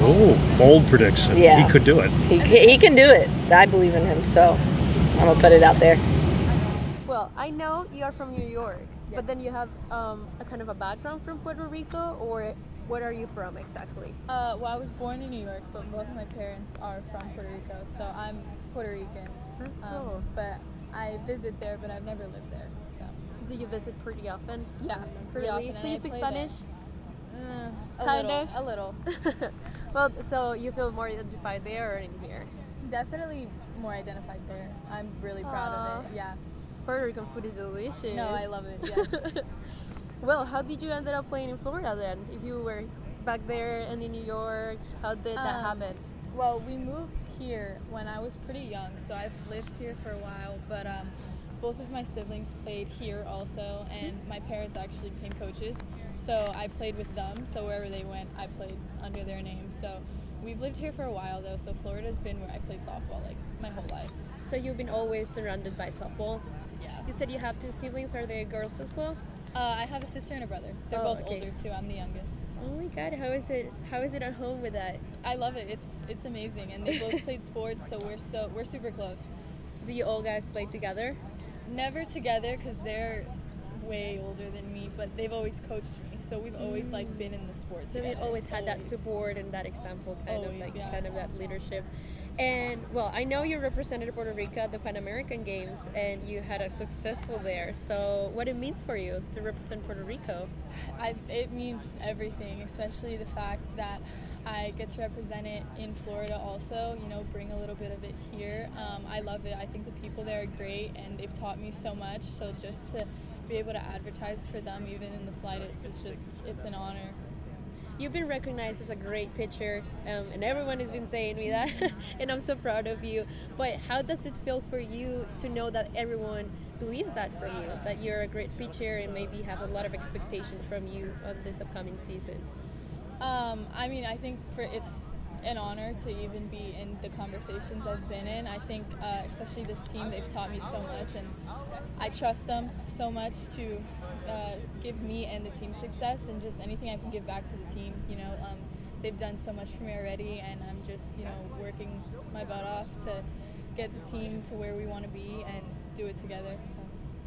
Oh, bold prediction. Yeah. He could do it. He can do it. I believe in him, so I'm going to put it out there. Well, I know you are from New York, but then you have a kind of a background from Puerto Rico, or where are you from exactly? Well, I was born in New York, but both of my parents are from Puerto Rico, so I'm Puerto Rican. That's cool. But I visit there, but I've never lived there. So Do you visit pretty often? yeah, pretty Really? often. So and you I speak play Spanish? there. Kind of? A little. Well, so you feel more identified there or in here? Definitely more identified there. I'm really proud of it. Yeah. Puerto Rican food is delicious. No, I love it. Yes. Well, how did you end up playing in Florida then? If you were back there and in New York, how did that happen? Well, we moved here when I was pretty young, so I've lived here for a while, but both of my siblings played here also, and my parents actually became coaches, so I played with them, so wherever they went, I played under their name. So we've lived here for a while though, so Florida's been where I played softball like my whole life. So you've been always surrounded by softball? Yeah. You said you have 2 siblings. Are they girls as well? I have a sister and a brother. They're both older too. I'm the youngest. Oh my God, how is it? How is it at home with that? I love it. It's amazing, and they both played sports, so we're super close. Do you all guys play together? Never together because they're way older than me, but they've always coached me, so we've always like been in the sports. So we together. always had that support and that example, kind of Always, like yeah. kind of that leadership. And well, I know you represented Puerto Rico at the Pan American Games, and you had a successful there. So what it means for you to represent Puerto Rico? It means everything, especially the fact that I get to represent it in Florida also, bring a little bit of it here. I love it. I think the people there are great, and they've taught me so much. So just to be able to advertise for them, even in the slightest, it's an honor. You've been recognized as a great pitcher, and everyone has been saying me that, and I'm so proud of you. But how does it feel for you to know that everyone believes that from you, that you're a great pitcher and maybe have a lot of expectations from you on this upcoming season? I think it's an honor to even be in the conversations I've been in. I think, especially this team, they've taught me so much, and I trust them so much to give me and the team success, and just anything I can give back to the team. They've done so much for me already, and I'm just, working my butt off to get the team to where we want to be and do it together. So.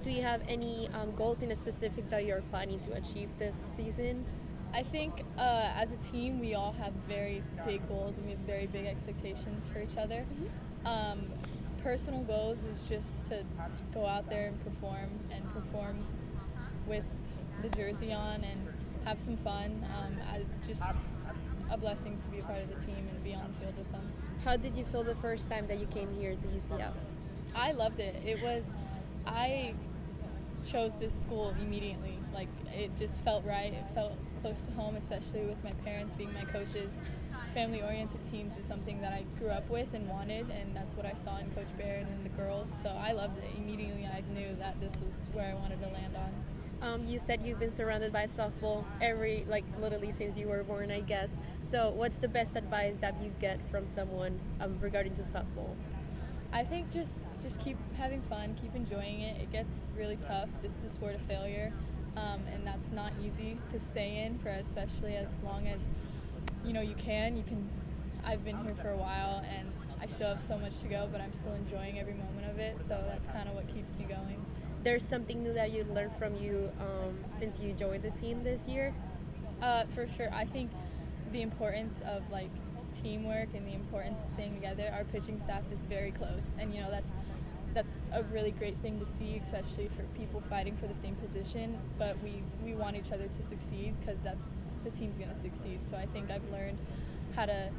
Do you have any goals in a specific that you're planning to achieve this season? I think as a team, we all have very big goals and we have very big expectations for each other. Personal goals is just to go out there and perform with the jersey on and have some fun. Just a blessing to be a part of the team and be on the field with them. How did you feel the first time that you came here to UCF? I loved it. I chose this school immediately. Like, it just felt right. It felt close to home, especially with my parents being my coaches. Family-oriented teams is something that I grew up with and wanted, and that's what I saw in Coach Barrett and the girls. So I loved it. Immediately I knew that this was where I wanted to land on. You said you've been surrounded by softball literally since you were born, I guess. So what's the best advice that you get from someone regarding to softball? I think just keep having fun, keep enjoying it. It gets really tough. This is a sport of failure, and that's not easy to stay in for, especially as long as you can. I've been here for a while, and I still have so much to go, but I'm still enjoying every moment of it. So that's kind of what keeps me going. There's something new that you learned from you since you joined the team this year? For sure. I think the importance of teamwork and the importance of staying together. Our pitching staff is very close, and that's a really great thing to see, especially for people fighting for the same position. But we want each other to succeed because that's the team's going to succeed. So I think I've learned how to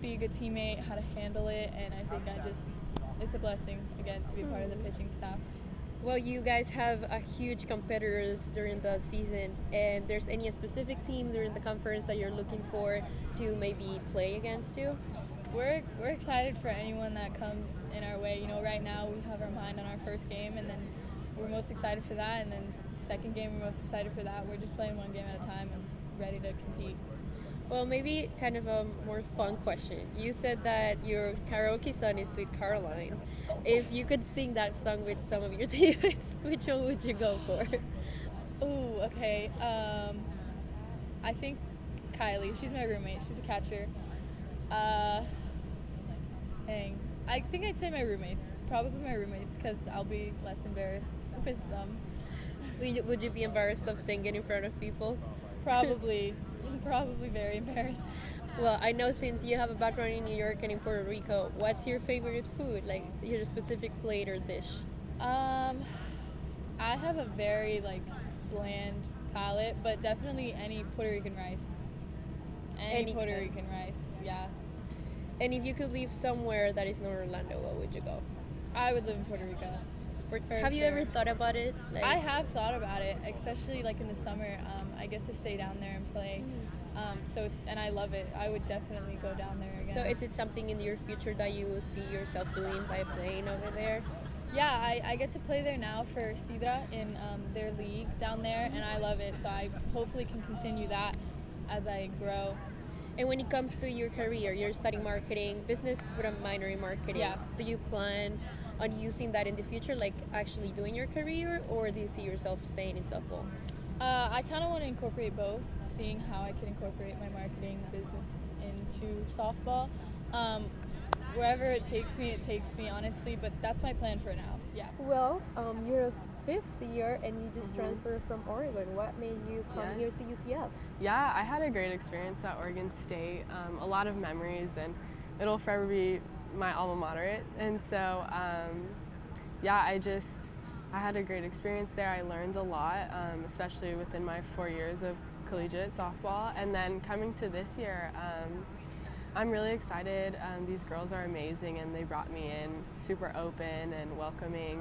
be a good teammate, how to handle it, and I think it's a blessing again to be part of the pitching staff. Well, you guys have a huge competitors during the season, and there's any specific team during the conference that you're looking for to maybe play against you? We're excited for anyone that comes in our way. You know, right now we have our mind on our first game, and then we're most excited for that, and then second game we're most excited for that. We're just playing one game at a time and ready to compete. Well, maybe kind of a more fun question. You said that your karaoke song is Sweet Caroline. If you could sing that song with some of your teammates, which one would you go for? Ooh, okay. I think Kylie. She's my roommate. She's a catcher. Dang. I think I'd say my roommates. Probably my roommates, because I'll be less embarrassed with them. Would you be embarrassed of singing in front of people? Probably. Probably very embarrassed. Well, I know since you have a background in New York and in Puerto Rico, what's your favorite food? Like your specific plate or dish? I have a very bland palate, but definitely any Puerto Rican rice. Any Puerto Rican rice, yeah. And if you could live somewhere that is not Orlando, where would you go? I would live in Puerto Rico. Have you ever thought about it? I have thought about it, especially in the summer. I get to stay down there and play, and I love it. I would definitely go down there again. So is it something in your future that you will see yourself doing by playing over there? Yeah, I get to play there now for Sidra in their league down there, and I love it. So I hopefully can continue that as I grow. And when it comes to your career, you're studying marketing, business with a minor in marketing. Yeah. Do you plan on using that in the future, like actually doing your career, or do you see yourself staying in softball? I kind of want to incorporate both, seeing how I can incorporate my marketing business into softball. Wherever it takes me, honestly, but that's my plan for now, yeah. Well, you're a fifth year and you just transferred from Oregon. What made you come here to UCF? Yeah, I had a great experience at Oregon State, a lot of memories, and it'll forever be my alma mater. And so, I had a great experience there. I learned a lot, especially within my 4 years of collegiate softball. And then coming to this year, I'm really excited. These girls are amazing, and they brought me in super open and welcoming.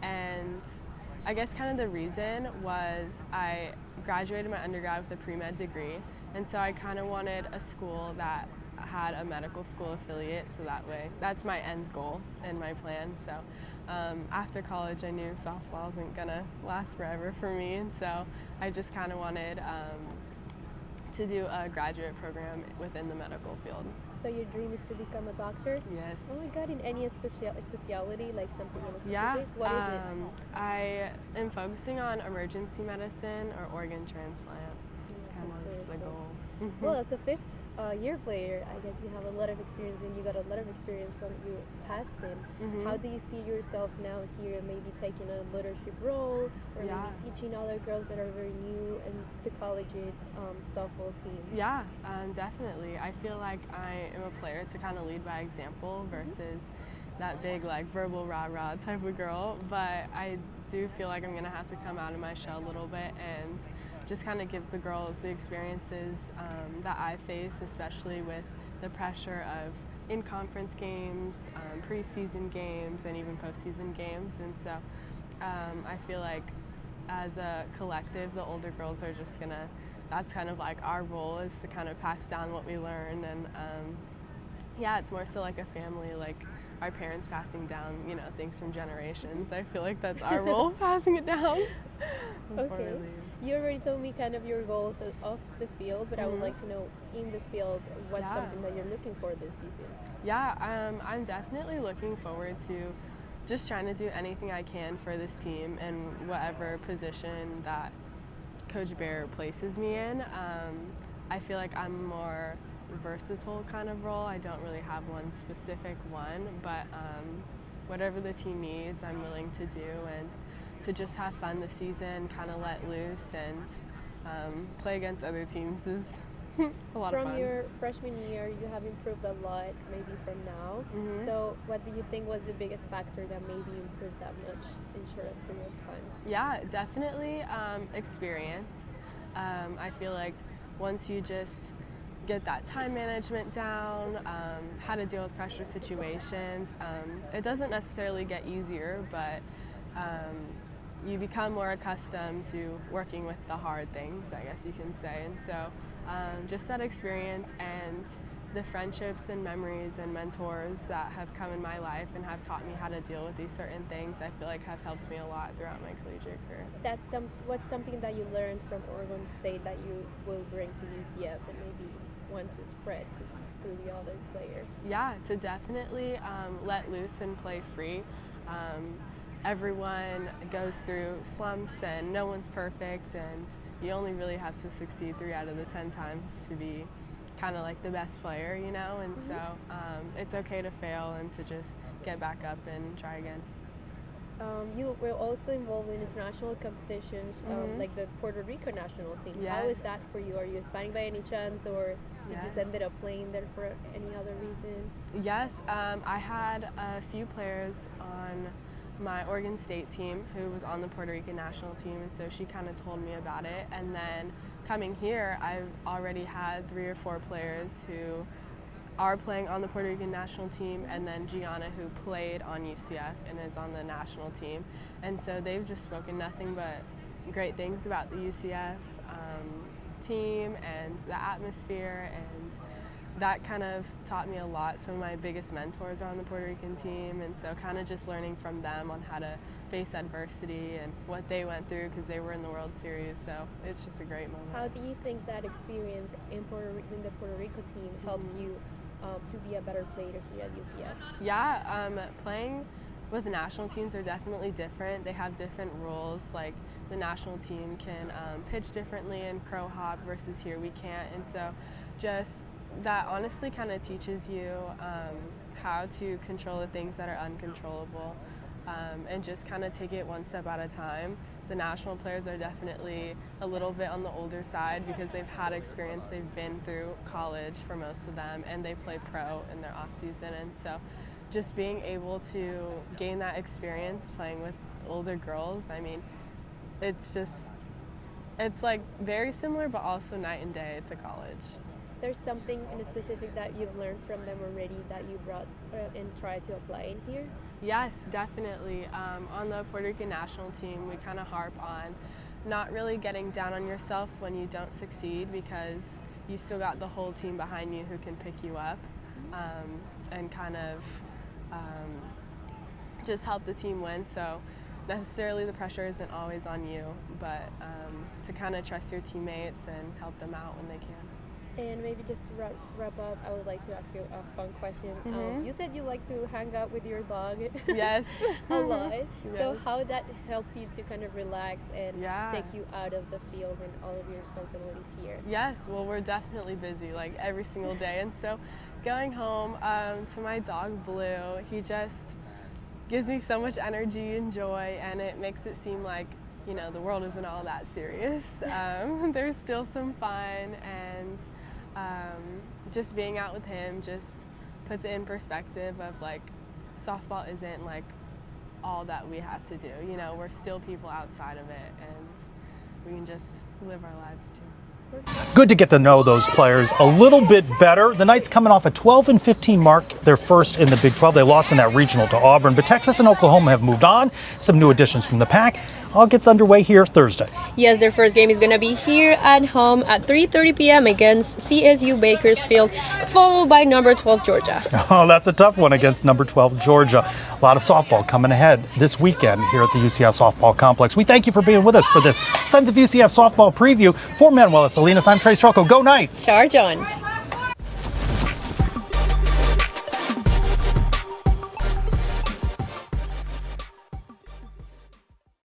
And I guess kind of the reason was I graduated my undergrad with a pre-med degree, and so I kind of wanted a school that had a medical school affiliate, so that way, that's my end goal and my plan. So after college, I knew softball wasn't gonna last forever for me, and so I just kind of wanted to do a graduate program within the medical field. So your dream is to become a doctor? Yes. Oh my God, in any specialty, like something in specific? Yeah. What is it? I am focusing on emergency medicine or organ transplant. It's kind that's of really the cool. goal. Well, as a fifth year player, I guess you have a lot of experience, and you got a lot of experience from your past team. How do you see yourself now here, maybe taking a leadership role, or maybe teaching other girls that are very new in the collegiate softball team? Yeah, definitely. I feel like I am a player to kind of lead by example versus that big verbal rah-rah type of girl, but I do feel like I'm going to have to come out of my shell a little bit and just kind of give the girls the experiences that I face, especially with the pressure of in-conference games, preseason games, and even postseason games. And so I feel like as a collective, the older girls are just gonna, that's kind of our role is to kind of pass down what we learn. And it's more so like a family, our parents passing down, things from generations. I feel like that's our role, passing it down. Okay. You already told me kind of your goals off the field, but I would like to know in the field, what's something that you're looking for this season? Yeah, I'm definitely looking forward to just trying to do anything I can for this team in whatever position that Coach Bear places me in. I feel like I'm more versatile kind of role. I don't really have one specific one, but whatever the team needs, I'm willing to do, and to just have fun this season, kind of let loose, and play against other teams is a lot of fun. From your freshman year, you have improved a lot, maybe from now. So what do you think was the biggest factor that made you improve that much in a short period of time? Yeah, definitely experience. I feel like once you just get that time management down, how to deal with pressure situations, it doesn't necessarily get easier, but you become more accustomed to working with the hard things, I guess you can say. And so just that experience and the friendships and memories and mentors that have come in my life and have taught me how to deal with these certain things, I feel like have helped me a lot throughout my collegiate career. What's something that you learned from Oregon State that you will bring to UCF and maybe want to spread to the other players? Yeah, to definitely let loose and play free. Everyone goes through slumps and no one's perfect, and you only really have to succeed 3 out of the 10 times to be kind of like the best player, you know, and so it's okay to fail and to just get back up and try again. You were also involved in international competitions, like the Puerto Rico national team. Yes. How is that for you? Are you Hispanic by any chance, or you just ended up playing there for any other reason? Yes, I had a few players on my Oregon State team who was on the Puerto Rican national team, and so she kind of told me about it. And then coming here, I've already had 3 or 4 players who are playing on the Puerto Rican national team, and then Gianna, who played on UCF and is on the national team. And so they've just spoken nothing but great things about the UCF team and the atmosphere, and that kind of taught me a lot. Some of my biggest mentors are on the Puerto Rican team, and so kind of just learning from them on how to face adversity and what they went through because they were in the World Series. So it's just a great moment. How do you think that experience in the Puerto Rico team helps you to be a better player here at UCF? Yeah, playing with national teams are definitely different. They have different rules. Like the national team can pitch differently in crow hop versus here we can't, and so just that honestly kind of teaches you how to control the things that are uncontrollable, and just kind of take it one step at a time. The national players are definitely a little bit on the older side because they've had experience, they've been through college for most of them, and they play pro in their off season, and so just being able to gain that experience playing with older girls, I mean, it's like very similar but also night and day to college. There's something in specific that you've learned from them already that you brought and tried to apply in here? Yes, definitely. On the Puerto Rican national team, we kind of harp on not really getting down on yourself when you don't succeed, because you still got the whole team behind you who can pick you up and kind of just help the team win. So necessarily the pressure isn't always on you, but to kind of trust your teammates and help them out when they can. And maybe just to wrap up, I would like to ask you a fun question. You said you like to hang out with your dog Yes. a lot. Yes. So how that helps you to kind of relax and Yeah. take you out of the field and all of your responsibilities here? Yes, well, we're definitely busy like every single day, and so going home to my dog Blue, he just gives me so much energy and joy, and it makes it seem like, you know, the world isn't all that serious. There's still some fun, and just being out with him just puts it in perspective of like softball isn't like all that we have to do. You know, we're still people outside of it, and we can just live our lives too. Good to get to know those players a little bit better. The Knights coming off a 12-15 mark, their first in the Big 12. They lost in that regional to Auburn, but Texas and Oklahoma have moved on. Some new additions from the pack. All gets underway here Thursday. Yes, their first game is going to be here at home at 3:30 p.m. against CSU Bakersfield, followed by number 12 Georgia. Oh, that's a tough one against number 12 Georgia. A lot of softball coming ahead this weekend here at the UCF Softball Complex. We thank you for being with us for this Sons of UCF Softball preview. For Manuela, Salinas, I'm Trylko. Go Knights! Charge on!